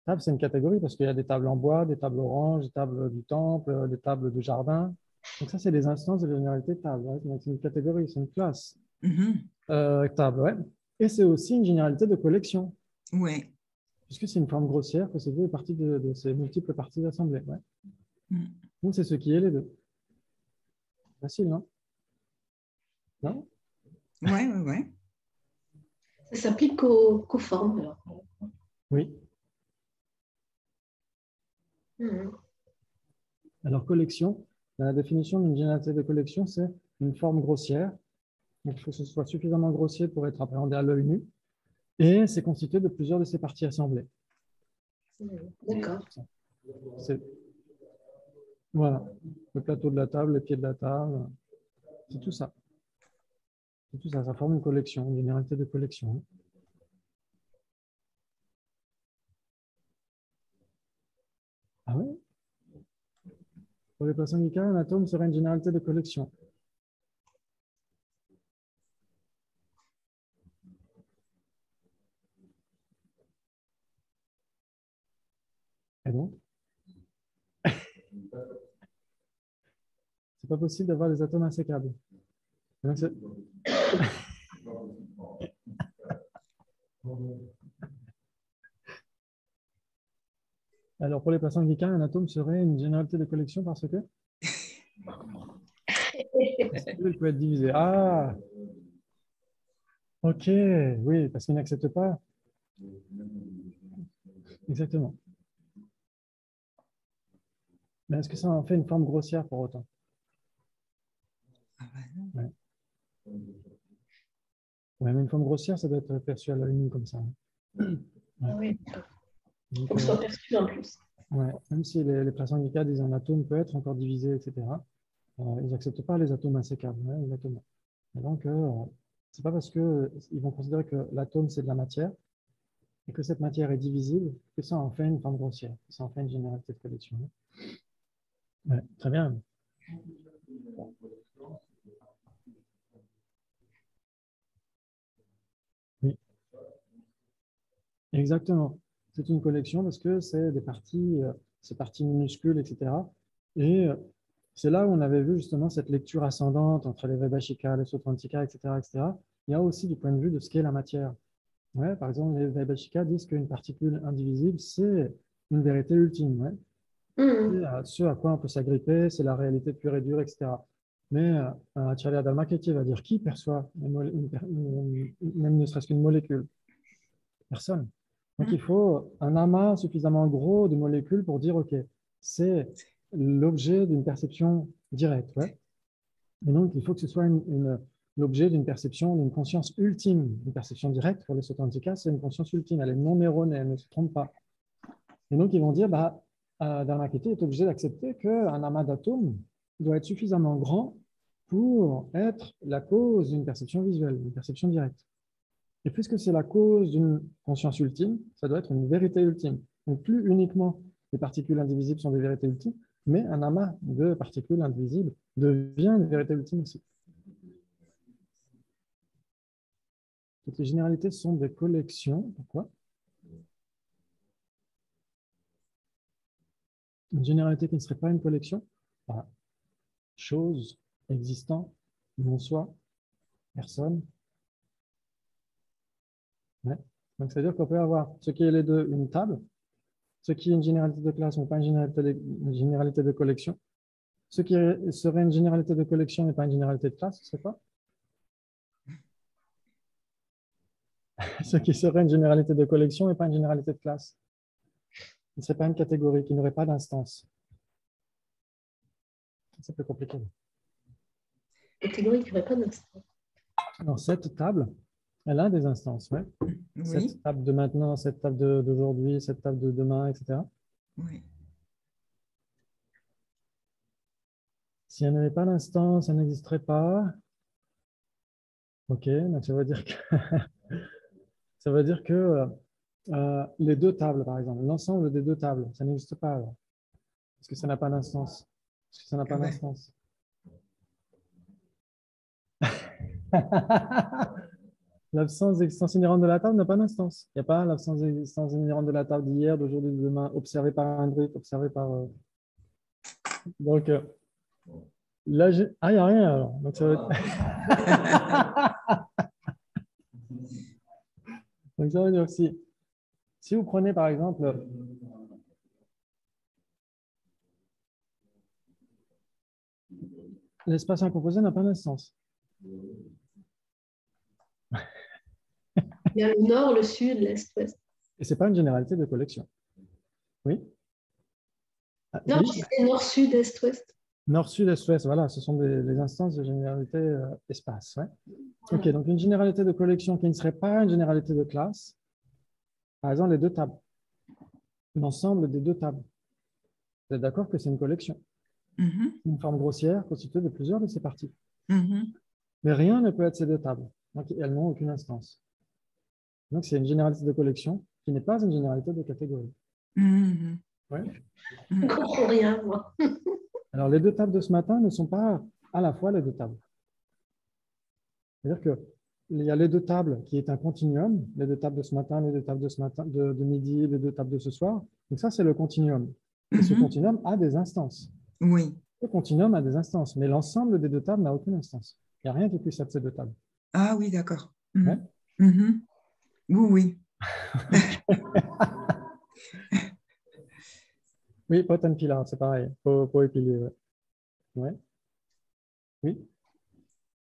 A: Table, c'est une catégorie parce qu'il y a des tables en bois, des tables oranges, des tables du temple, des tables de jardin. Donc ça, c'est des instances de la généralité de table. Ouais. Donc c'est une catégorie, c'est une classe. Table, ouais. Et c'est aussi une généralité de collection,
C: Oui.
A: puisque c'est une forme grossière que c'est deux parties de ces multiples parties assemblées. Ouais. Donc c'est ce qui est les deux. Facile, non? Non?
C: Ouais, ouais, ouais.
B: Ça s'applique qu'aux formes, alors.
A: Oui. Alors, collection, la définition d'une généralité de collection, c'est une forme grossière. Donc, il faut que ce soit suffisamment grossier pour être appréhendé à l'œil nu. Et c'est constitué de plusieurs de ces parties assemblées.
B: D'accord.
A: Voilà. Le plateau de la table, les pieds de la table, c'est tout ça. C'est tout ça. Ça forme une collection, une généralité de collection. Ah oui? Pour les personnes uniques, un atome serait une généralité de collection. Et donc? C'est pas possible d'avoir des atomes insécables. Donc, alors, pour les personnes handicapées, un atome serait une généralité de collection parce que il peut être divisé. Ah, ok, oui, parce qu'il n'accepte pas. Exactement. Mais est-ce que ça en fait une forme grossière pour autant? Ouais. Ouais, mais une forme grossière, ça doit être perçu à l'œil nu comme ça. Ouais.
B: Ah oui.
A: Donc,
B: Il faut que ce soit perçu en plus.
A: ouais, même si les personnes handicapées disent un atome peut être encore divisé, etc., ils n'acceptent pas les atomes insécables. Ouais, exactement. Et donc, c'est pas parce qu'ils vont considérer que l'atome, c'est de la matière, et que cette matière est divisible, que ça en fait une forme grossière, que ça en fait une généralité de collection. Ouais, très bien. Oui, exactement. C'est une collection parce que c'est des parties, ces parties minuscules, etc. Et c'est là où on avait vu justement cette lecture ascendante entre les Vaibhashika, les Sautrantika, etc., etc. Il y a aussi du point de vue de ce qu'est la matière. Ouais, par exemple, les Vaibhashika disent qu'une particule indivisible, c'est une vérité ultime. Ouais. Ce à quoi on peut s'agripper, c'est la réalité pure et dure, etc. Mais Acharya Dharmakirti va dire qui perçoit même ne serait-ce qu'une molécule? Personne. Donc il faut un amas suffisamment gros de molécules pour dire ok, c'est l'objet d'une perception directe. Ouais. Et donc il faut que ce soit l'objet d'une perception, d'une conscience ultime. Une perception directe pour les Sotantika, c'est une conscience ultime. Elle est non erronée, elle ne se trompe pas. Et donc ils vont dire Dharmakirti est obligé d'accepter qu'un amas d'atomes doit être suffisamment grand pour être la cause d'une perception visuelle, d'une perception directe. Et puisque c'est la cause d'une conscience ultime, ça doit être une vérité ultime. Donc plus uniquement les particules indivisibles sont des vérités ultimes, mais un amas de particules indivisibles devient une vérité ultime aussi. Toutes les généralités sont des collections. Pourquoi? Une généralité qui ne serait pas une collection, chose, existant, non-soi, personne. Ouais. Donc, c'est-à-dire qu'on peut avoir ce qui est les deux, une table, ce qui est une généralité de classe, mais pas une généralité de collection. Ce qui serait une généralité de collection, mais pas une généralité de classe, ce serait quoi? Ce qui serait une généralité de collection, mais pas une généralité de classe. Ce ne serait pas une catégorie, qui n'aurait pas d'instance. C'est plus compliqué.
B: Catégorie qui n'aurait pas d'instance.
A: Alors, cette table, elle a des instances, ouais.
C: Oui.
A: Cette table de maintenant, cette table d'aujourd'hui, cette table de demain, etc.
C: Oui.
A: Si elle n'avait pas d'instance, elle n'existerait pas. Ok, donc ça veut dire que, ça veut dire que les deux tables, par exemple, l'ensemble des deux tables, ça n'existe pas alors. Parce que ça n'a pas d'instance. Parce que ça n'a pas d'instance. L'absence d'existence inhérente de la table n'a pas d'instance. Il n'y a pas l'absence d'existence inhérente de la table d'hier, d'aujourd'hui, de demain, observée par un druide, observée par... Donc, là, il n'y a rien alors. Donc, ça veut... Donc, ça veut dire si vous prenez par exemple l'espace incomposé n'a pas d'instance.
B: Il y a le nord, le sud, l'est, l'ouest.
A: Et ce n'est pas une généralité de collection. Oui?
B: Non,
A: oui.
B: c'est nord, sud, est, ouest.
A: Nord, sud, est, ouest, voilà, ce sont les instances de généralité espace. Ouais. Ok, donc une généralité de collection qui ne serait pas une généralité de classe, par exemple les deux tables, l'ensemble des deux tables. Vous êtes d'accord que c'est une collection? Une forme grossière constituée de plusieurs de ces parties. Mais rien ne peut être ces deux tables, donc elles n'ont aucune instance. Donc c'est une généralité de collection qui n'est pas une généralité de catégorie. Ouais.
B: Je ne comprends rien, moi.
A: Alors les deux tables de ce matin ne sont pas à la fois les deux tables. C'est-à-dire qu'il y a les deux tables qui est un continuum, les deux tables de ce matin, les deux tables de ce matin, de midi, les deux tables de ce soir. Donc ça, c'est le continuum. Et ce continuum a des instances.
C: Oui.
A: Le continuum a des instances, mais l'ensemble des deux tables n'a aucune instance. Il n'y a rien qui puisse être ces deux tables.
C: Ah oui, d'accord.
A: Ouais.
C: Oui, oui.
A: Oui, pot and pilar, c'est pareil. Pot et pilier, ouais. Ouais. Oui.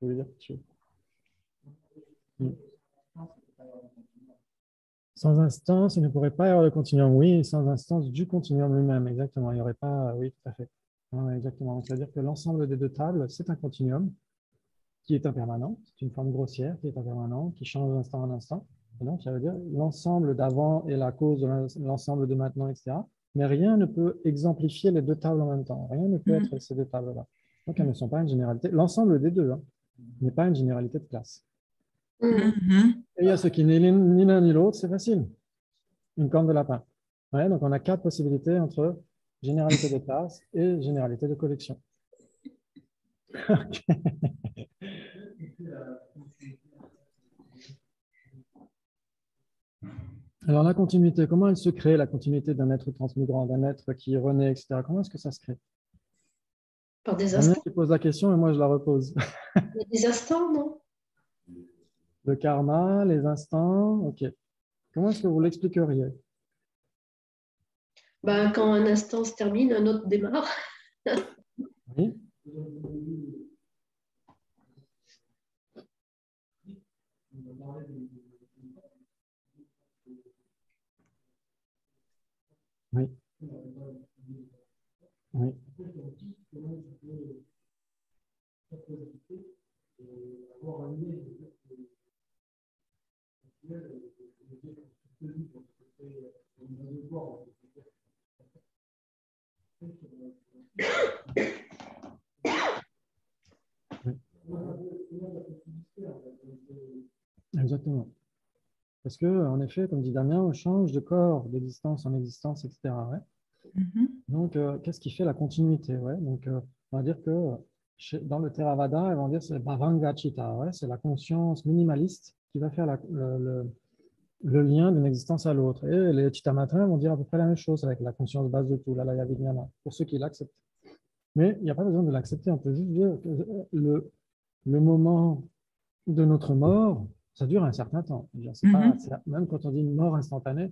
A: Vous voulez dire quelque chose? Sans instance, il ne pourrait pas y avoir de continuum. Oui, sans instance du continuum lui-même, exactement. Il n'y aurait pas... Oui, tout à fait. Ouais, exactement. C'est-à-dire que l'ensemble des deux tables, c'est un continuum qui est impermanent. C'est une forme grossière qui est impermanente, qui change d'instant en instant. Et donc, ça veut dire l'ensemble d'avant est la cause de l'ensemble de maintenant, etc. Mais rien ne peut exemplifier les deux tables en même temps. Rien ne peut être ces deux tables-là. Donc, elles ne sont pas une généralité. L'ensemble des deux n'est pas une généralité de classe. Et il y a ce qui n'est ni l'un ni l'autre, c'est facile. Une corne de lapin. Ouais, donc, on a 4 possibilités entre généralité de classe et généralité de collection. Alors, la continuité, comment elle se crée, la continuité d'un être transmigrant, d'un être qui renaît, etc. Comment est-ce que ça se crée?
B: Par des
A: Damien
B: instants.
A: qui pose la question et moi, je la repose.
B: Il y a des instants, non?
A: Le karma, les instants, ok. Comment est-ce que vous l'expliqueriez?
B: Ben, quand un instant se termine, un autre démarre.
A: Oui. Oui. Oui. Exactement. Parce que, en effet, comme dit Damien, on change de corps, d'existence en existence, etc. Ouais. Donc, qu'est-ce qui fait la continuité? Ouais. Donc, on va dire que dans le Theravada, ils vont dire que c'est Bhavangacita, ouais. C'est la conscience minimaliste qui va faire le lien d'une existence à l'autre. Et les Chittamatras vont dire à peu près la même chose avec la conscience base de tout, la Laya Vijnana, pour ceux qui l'acceptent. Mais il n'y a pas besoin de l'accepter, on peut juste dire que le moment de notre mort, ça dure un certain temps. Même quand on dit une mort instantanée,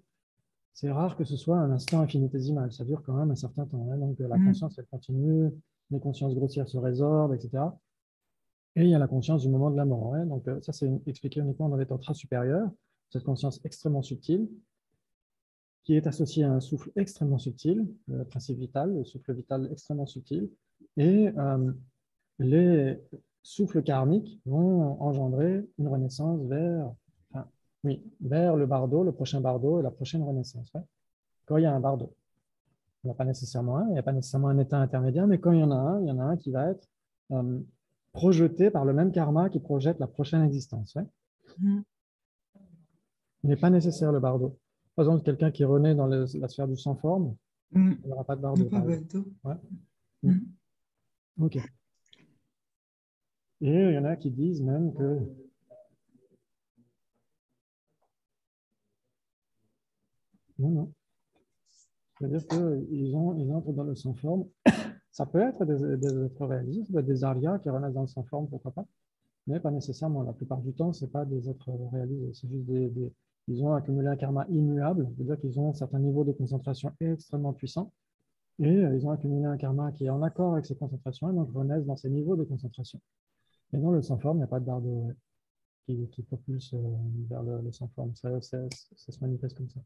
A: c'est rare que ce soit un instant infinitésimal. Ça dure quand même un certain temps. Hein. Donc la conscience, elle continue, les consciences grossières se résorbent, etc. Et il y a la conscience du moment de la mort. Hein. Donc ça, c'est expliqué uniquement dans les tantras supérieurs, cette conscience extrêmement subtile, qui est associée à un souffle extrêmement subtil, le principe vital, le souffle vital extrêmement subtil. Et les souffles karmiques vont engendrer une renaissance vers le bardo, le prochain bardo et la prochaine renaissance. Ouais. Quand il y a un bardo. Il n'y en a pas nécessairement un, il n'y a pas nécessairement un état intermédiaire, mais quand il y en a un qui va être projeté par le même karma qui projette la prochaine existence. Ouais. Il n'est pas nécessaire le bardo. Par exemple, quelqu'un qui renaît dans la sphère du sans-forme, il n'y aura pas de bardo. Ouais. Ok. Et il y en a qui disent même que non. C'est-à-dire qu'ils entrent dans le sans-forme. Ça peut être des êtres réalisés, ça peut être des arias qui renaissent dans le sans-forme, pourquoi pas, mais pas nécessairement. La plupart du temps, ce n'est pas des êtres réalisés. C'est juste ils ont accumulé un karma immuable, c'est-à-dire qu'ils ont un certain niveau de concentration extrêmement puissant, et ils ont accumulé un karma qui est en accord avec ces concentrations, et donc renaissent dans ces niveaux de concentration. Et dans le sans-forme, il n'y a pas de bardo qui propulse vers le sans-forme. Ça se manifeste comme ça.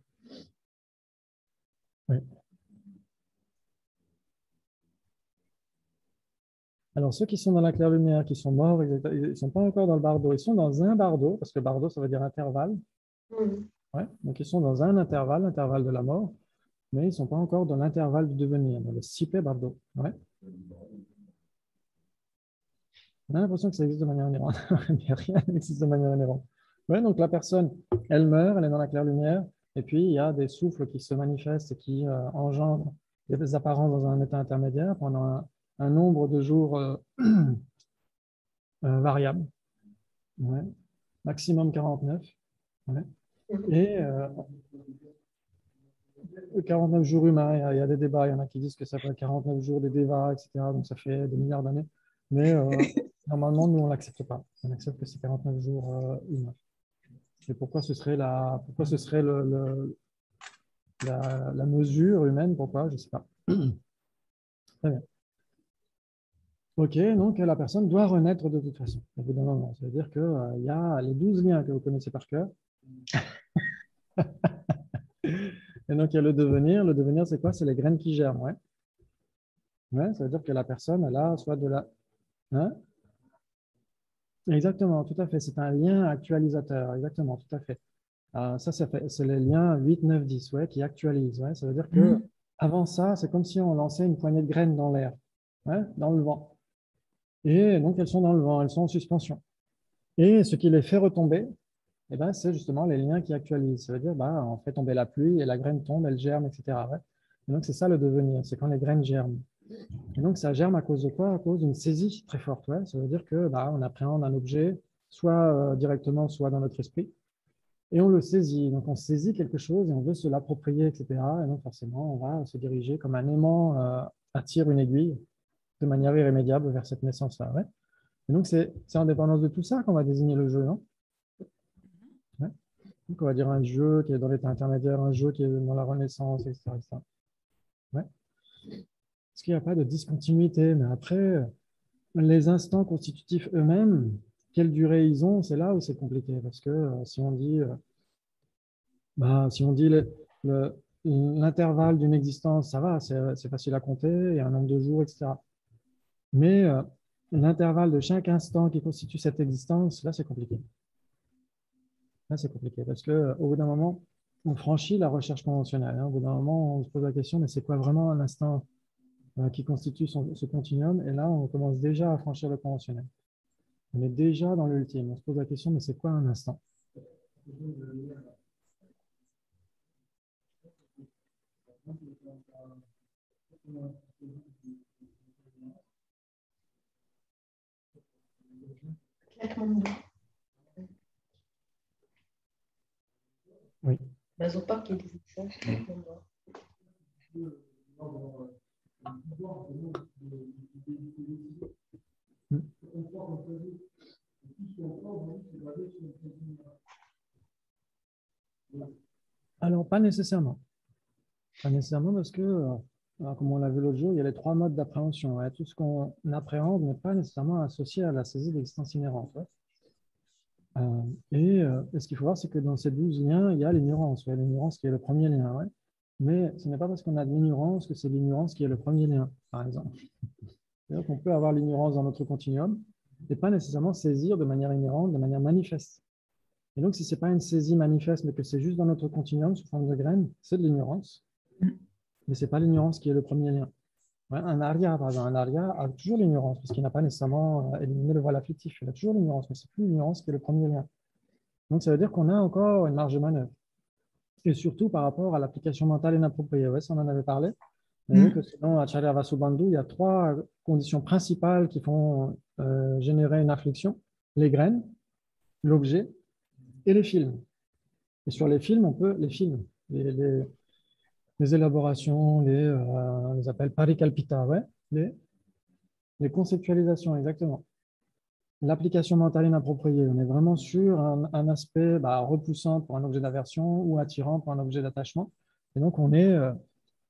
A: Oui. Alors, ceux qui sont dans la claire-lumière, qui sont morts, ils ne sont pas encore dans le bardo. Ils sont dans un bardo, parce que bardo, ça veut dire intervalle. Ouais, donc, ils sont dans un intervalle, l'intervalle de la mort, mais ils ne sont pas encore dans l'intervalle du devenir, dans le sipe bardo. Ouais. On a l'impression que ça existe de manière inhérente. Mais rien n'existe de manière inhérente. Ouais, donc, la personne, elle meurt, elle est dans la claire-lumière, et puis il y a des souffles qui se manifestent et qui engendrent des apparences dans un état intermédiaire pendant un nombre de jours variable. Ouais. Maximum 49. Ouais. Et 49 jours humains, il y a des débats, il y en a qui disent que ça fait 49 jours des devas, etc. Donc ça fait des milliards d'années. Mais normalement, nous, on ne l'accepte pas. On accepte que c'est 49 jours humains. Et pourquoi ce serait la mesure humaine? Pourquoi? Je ne sais pas. Très bien. Ok, donc la personne doit renaître de toute façon, au bout d'un moment. Ça veut dire qu'il y a les 12 liens que vous connaissez par cœur. Et donc, il y a le devenir. Le devenir, c'est quoi? C'est les graines qui germent. Ouais. Ouais, ça veut dire que la personne, elle a soit de la... Hein? Exactement, tout à fait. C'est un lien actualisateur. Exactement, tout à fait. C'est les liens 8, 9, 10 ouais, qui actualisent. Ouais. Ça veut dire que avant ça, c'est comme si on lançait une poignée de graines dans l'air, ouais, dans le vent. Et donc, elles sont dans le vent, elles sont en suspension. Et ce qui les fait retomber, eh ben, c'est justement les liens qui actualisent. Ça veut dire, on fait tomber la pluie et la graine tombe, elle germe, etc. Ouais. Et donc, c'est ça le devenir, c'est quand les graines germent. Et donc, ça germe à cause de quoi? À cause d'une saisie très forte. Ouais. Ça veut dire que on appréhende un objet, soit directement, soit dans notre esprit, et on le saisit. Donc, on saisit quelque chose et on veut se l'approprier, etc. Et donc, forcément, on va se diriger comme un aimant attire une aiguille de manière irrémédiable vers cette naissance-là. Ouais. Et donc, c'est en dépendance de tout ça qu'on va désigner le jeu, non? Donc, on va dire un jeu qui est dans l'état intermédiaire, un jeu qui est dans la renaissance, etc. etc. Ouais. Parce qu'il n'y a pas de discontinuité. Mais après, les instants constitutifs eux-mêmes, quelle durée ils ont, c'est là où c'est compliqué. Parce que si on dit, l'intervalle d'une existence, ça va, c'est facile à compter, il y a un nombre de jours, etc. Mais l'intervalle de chaque instant qui constitue cette existence, là, c'est compliqué. Là, c'est compliqué parce qu'au bout d'un moment, on franchit la recherche conventionnelle. Hein. Au bout d'un moment, on se pose la question, mais c'est quoi vraiment un instant qui constitue ce continuum? Et là, on commence déjà à franchir le conventionnel. On est déjà dans l'ultime. On se pose la question, mais c'est quoi un instant? Oui.
B: Bazopak qui disait ça.
A: Alors, pas nécessairement. Pas nécessairement parce que, comme on l'a vu l'autre jour, il y a les trois modes d'appréhension. Ouais. Tout ce qu'on appréhende n'est pas nécessairement associé à la saisie d'existence inhérente. Ouais. Et ce qu'il faut voir, c'est que dans ces 12 liens, il y a l'ignorance. Ouais, l'ignorance qui est le premier lien. Ouais. Mais ce n'est pas parce qu'on a de l'ignorance que c'est l'ignorance qui est le premier lien, par exemple. C'est-à-dire qu'on peut avoir l'ignorance dans notre continuum et pas nécessairement saisir de manière inhérente, de manière manifeste. Et donc, si ce n'est pas une saisie manifeste, mais que c'est juste dans notre continuum sous forme de graines, c'est de l'ignorance. Mais ce n'est pas l'ignorance qui est le premier lien. Ouais, un aria, par exemple, un aria a toujours l'ignorance, parce qu'il n'a pas nécessairement éliminé le voile afflictif. Il a toujours l'ignorance, mais ce n'est plus l'ignorance qui est le premier lien. Donc, ça veut dire qu'on a encore une marge de manœuvre. Et surtout par rapport à l'application mentale inappropriée. Ouais, ça, on en avait parlé. Vous voyez que selon Acharya Vasubandhu, il y a trois conditions principales qui font générer une affliction: les graines, l'objet et les films. Et sur les films, on peut, les films, les élaborations, les appelle parikalpita, ouais, les conceptualisations, exactement. L'application mentale inappropriée, on est vraiment sur un aspect repoussant pour un objet d'aversion ou attirant pour un objet d'attachement. Et donc, on est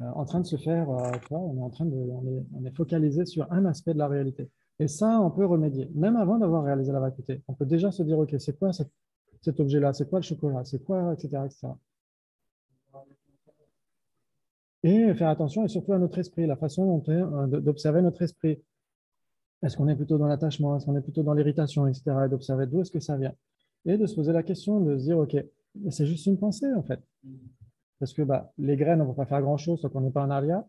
A: en train de se faire, on est focalisé sur un aspect de la réalité. Et ça, on peut remédier. Même avant d'avoir réalisé la vacuité, on peut déjà se dire, OK, c'est quoi cet objet-là? C'est quoi le chocolat? C'est quoi, etc., etc. Et faire attention, et surtout à notre esprit, la façon d'observer notre esprit. Est-ce qu'on est plutôt dans l'attachement? Est-ce qu'on est plutôt dans l'irritation, etc. Et d'observer d'où est-ce que ça vient. Et de se poser la question, de se dire, OK, c'est juste une pensée, en fait. Parce que les graines, on ne va pas faire grand-chose tant qu'on n'est pas en aria.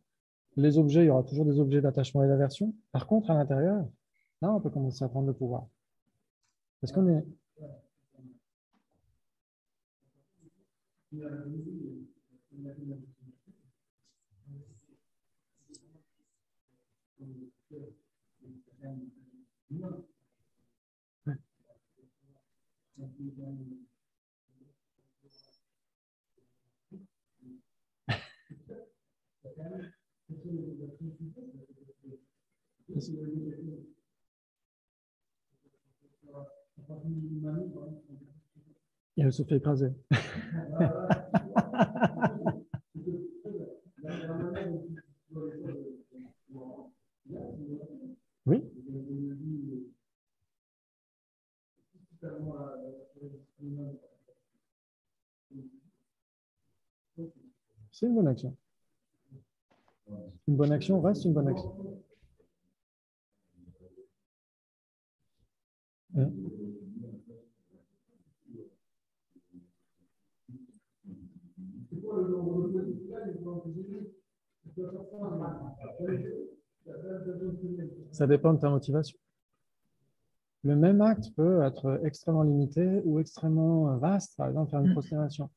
A: Les objets, il y aura toujours des objets d'attachement et d'aversion. Par contre, à l'intérieur, là, on peut commencer à prendre le pouvoir. Parce qu'on est... Et elle se fait écraser. Oui. C'est une bonne action. Une bonne action reste une bonne action. Ça dépend de ta motivation. Le même acte peut être extrêmement limité ou extrêmement vaste. Par exemple, faire une prosternation.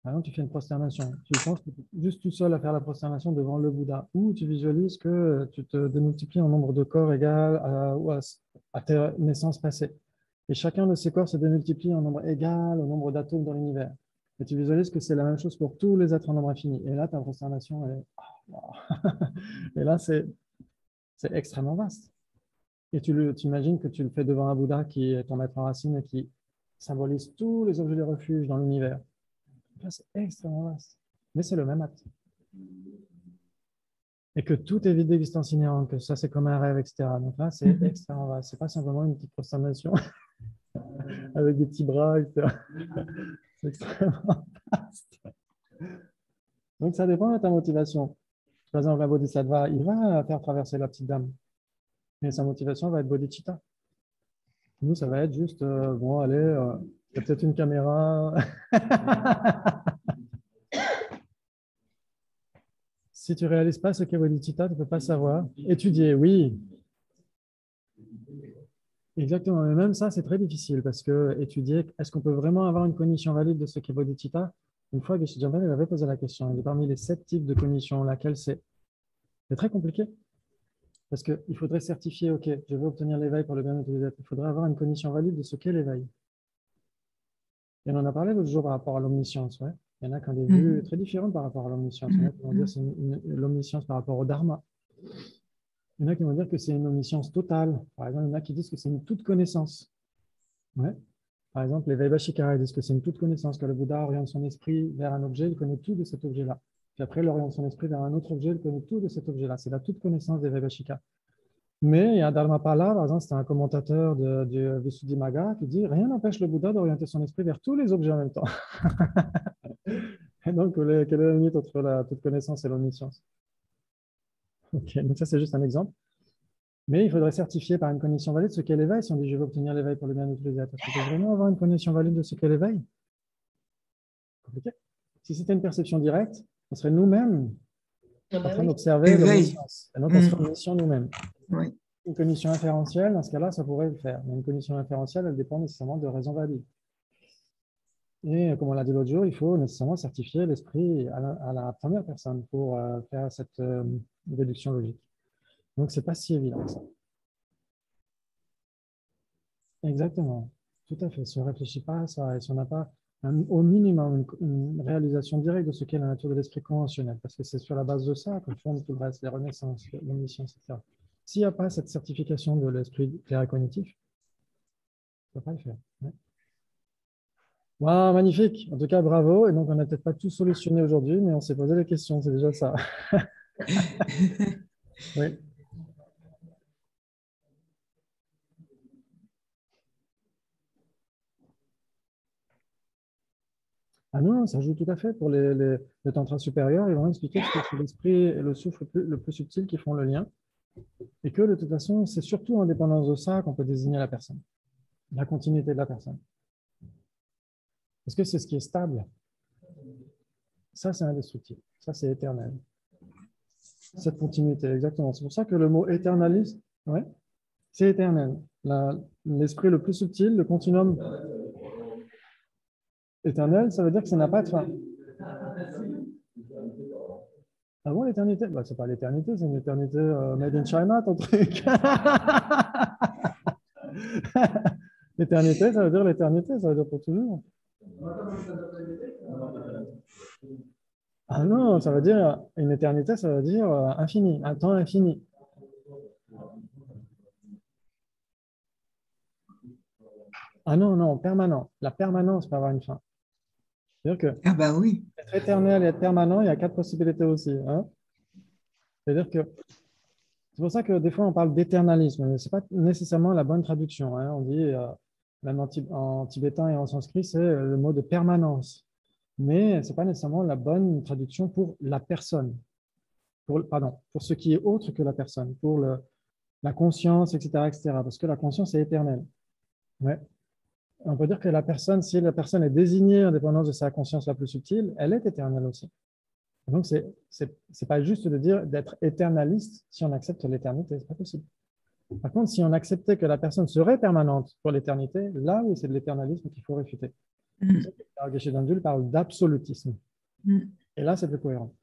A: Par exemple, tu fais une prosternation. Tu penses juste tout seul à faire la prosternation devant le Bouddha. Ou tu visualises que tu te démultiplies en nombre de corps égal à tes naissances passées. Et chacun de ces corps se démultiplie en nombre égal au nombre d'atomes dans l'univers. Et tu visualises que c'est la même chose pour tous les êtres en nombre infini. Et là, ta prosternation est... Et là, c'est extrêmement vaste. Et tu imagines que tu le fais devant un Bouddha qui est ton maître en racine et qui symbolise tous les objets de refuge dans l'univers. Là, c'est extrêmement vaste. Mais c'est le même acte. et que tout est vide d'existence inhérente, que ça c'est comme un rêve, etc. Donc là, c'est extrêmement vaste. Ce n'est pas simplement une petite prosternation avec des petits bras, etc. C'est extrêmement vaste. Donc ça dépend de ta motivation. Par exemple, un bodhisattva, il va faire traverser la petite dame, mais sa motivation va être bodhicitta. Nous, ça va être juste, bon, allez, il y a peut-être une caméra. Si tu ne réalises pas ce qu'est bodhicitta, tu ne peux pas savoir. Étudier, oui. Exactement, mais même ça, c'est très difficile parce que étudier, est-ce qu'on peut vraiment avoir une cognition valide de ce qu'est bodhicitta? Une fois, Geshe Jambal avait posé la question. Il est parmi les 7 types de cognition, laquelle c'est? C'est très compliqué parce qu'il faudrait certifier, OK, je veux obtenir l'éveil pour le bien-être des êtres. Il faudrait avoir une cognition valide de ce qu'est l'éveil. Et on en a parlé l'autre jour par rapport à l'omniscience. Ouais. Il y en a qui ont des vues très différentes par rapport à l'omniscience. Il y en a qui vont dire que c'est l'omniscience par rapport au dharma. Il y en a qui vont dire que c'est une omniscience totale. Par exemple, il y en a qui disent que c'est une toute connaissance. Ouais. Par exemple, les Vaibhashikara disent que c'est une toute connaissance, que le Bouddha oriente son esprit vers un objet, il connaît tout de cet objet-là. Puis après, il oriente son esprit vers un autre objet, il connaît tout de cet objet-là. C'est la toute connaissance des Vaibhashikara. Mais il y a Dharmapala, par exemple, c'est un commentateur du Visuddhimagga qui dit « Rien n'empêche le Bouddha d'orienter son esprit vers tous les objets en même temps. » Et donc, quelle est la limite entre la toute connaissance et l'omniscience? Ok, donc ça, c'est juste un exemple. Mais il faudrait certifier par une cognition valide ce qu'est l'éveil. Si on dit « Je veux obtenir l'éveil pour le bien de tous les êtres », est-ce qu'on peut vraiment avoir une cognition valide de ce qu'est l'éveil? Compliqué. Si c'était une perception directe, on serait nous-mêmes en train d'observer l'omniscience. Et donc, on serait omniscient nous-mêmes.
C: Oui.
A: Une cognition inférentielle, dans ce cas-là, ça pourrait le faire. Mais une cognition inférentielle, elle dépend nécessairement de raisons valides. Et comme on l'a dit l'autre jour, il faut nécessairement certifier l'esprit à la première personne pour faire cette déduction logique. Donc, ce n'est pas si évident que ça. Exactement. Tout à fait. Si on ne réfléchit pas à ça et si on n'a pas au minimum une réalisation directe de ce qu'est la nature de l'esprit conventionnel, parce que c'est sur la base de ça qu'on fonde tout le reste, les renaissances, l'omniscience, etc. S'il n'y a pas cette certification de l'esprit clair et cognitif, on ne peut pas le faire. Ouais. Wow, magnifique. En tout cas, bravo. Et donc, on n'a peut-être pas tout solutionné aujourd'hui, mais on s'est posé des questions. C'est déjà ça. Oui. Ah non, ça joue tout à fait. Pour les tantras supérieurs, ils vont expliquer que c'est l'esprit et le souffle le plus subtil qui font le lien. Et que de toute façon, c'est surtout en dépendance de ça qu'on peut désigner la personne, la continuité de la personne. Parce que c'est ce qui est stable. Ça, c'est indestructible. Ça, c'est éternel. Cette continuité, exactement. C'est pour ça que le mot éternaliste, ouais, c'est éternel. L'esprit le plus subtil, le continuum éternel, ça veut dire que ça n'a pas de fin. Ah bon, l'éternité? Bah, c'est pas l'éternité, c'est une éternité made in China, ton truc. L'éternité, ça veut dire l'éternité, ça veut dire pour toujours. Ah non, ça veut dire une éternité, ça veut dire infini, un temps infini. Ah non, non, permanent. La permanence peut avoir une fin. C'est-à-dire que
C: Ah bah oui.
A: être éternel et être permanent, il y a 4 possibilités aussi. Hein. C'est-à-dire que c'est pour ça que des fois on parle d'éternalisme, mais ce n'est pas nécessairement la bonne traduction. Hein. On dit, même en tibétain et en sanskrit, c'est le mot de permanence. Mais ce n'est pas nécessairement la bonne traduction pour la personne. Pardon, pour ce qui est autre que la personne, pour la conscience, etc., etc. Parce que la conscience est éternelle. Ouais. On peut dire que la personne, si la personne est désignée en dépendance de sa conscience la plus subtile, elle est éternelle aussi. Donc, c'est pas juste de dire d'être éternaliste si on accepte l'éternité, c'est pas possible. Par contre, si on acceptait que la personne serait permanente pour l'éternité, là, oui, c'est de l'éternalisme qu'il faut réfuter. Geshe Dandul parle d'absolutisme. Et là, c'est plus cohérent.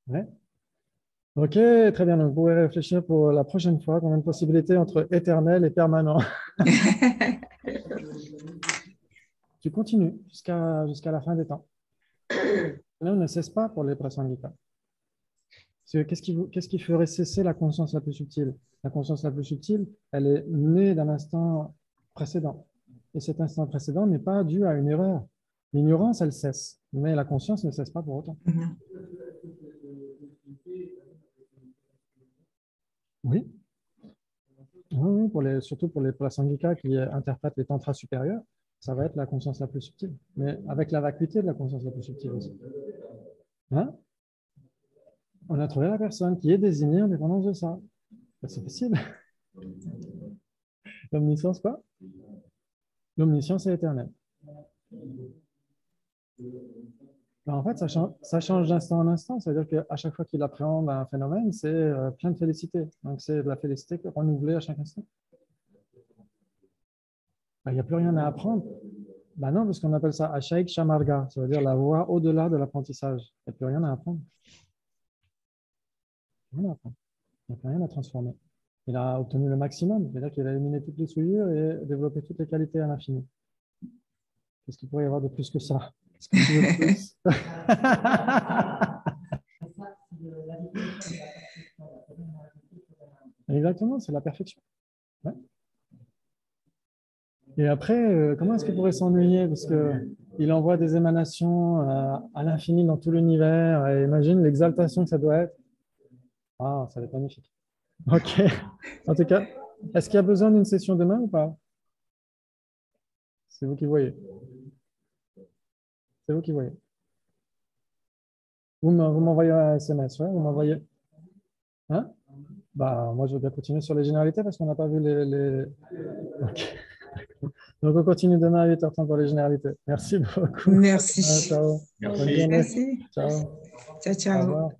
A: Ouais. Ok, très bien. Donc, vous pourrez réfléchir pour la prochaine fois qu'on a une possibilité entre éternel et permanent. Tu continues jusqu'à la fin des temps. Là, on ne cesse pas pour les prasangika. Qu'est-ce qui ferait cesser la conscience la plus subtile? La conscience la plus subtile, elle est née d'un instant précédent. Et cet instant précédent n'est pas dû à une erreur. L'ignorance, elle cesse, mais la conscience ne cesse pas pour autant. Oui. Oui, surtout pour la Sangika qui interprète les tantras supérieurs, ça va être la conscience la plus subtile, mais avec la vacuité de la conscience la plus subtile aussi. Hein? On a trouvé la personne qui est désignée en dépendance de ça. C'est facile. L'omniscience, quoi? L'omniscience est éternelle. En fait, ça change d'instant en instant. C'est-à-dire qu'à chaque fois qu'il appréhende un phénomène, c'est plein de félicité. Donc, c'est de la félicité renouvelée à chaque instant. Il n'y a plus rien à apprendre. Ben non, parce qu'on appelle ça Ashaik Shamarga. Ça veut dire la voie au-delà de l'apprentissage. Il n'y a plus rien à apprendre. Rien à apprendre. Il n'y a plus rien à transformer. Il a obtenu le maximum. C'est-à-dire qu'il a éliminé toutes les souillures et développé toutes les qualités à l'infini. Qu'est-ce qu'il pourrait y avoir de plus que ça? Qu'est-ce que tu veux de plus? Exactement, c'est la perfection. Ouais. Et après, comment est-ce qu'il pourrait s'ennuyer? Parce qu'il envoie des émanations à l'infini dans tout l'univers. Et imagine l'exaltation que ça doit être. Ah, ça va être magnifique. OK. En tout cas, est-ce qu'il y a besoin d'une session demain ou pas? C'est vous qui voyez. C'est vous qui voyez. Vous m'envoyez un SMS, ouais? Vous m'envoyez. Hein? Bah, moi, je vais continuer sur les généralités parce qu'on n'a pas vu les... Okay. Donc, on continue demain à 8h30 pour les généralités. Merci beaucoup.
C: Merci.
A: Ciao.
C: Merci.
A: Bonne journée.
C: Merci.
A: Ciao.
C: Ciao, ciao.
A: Au revoir.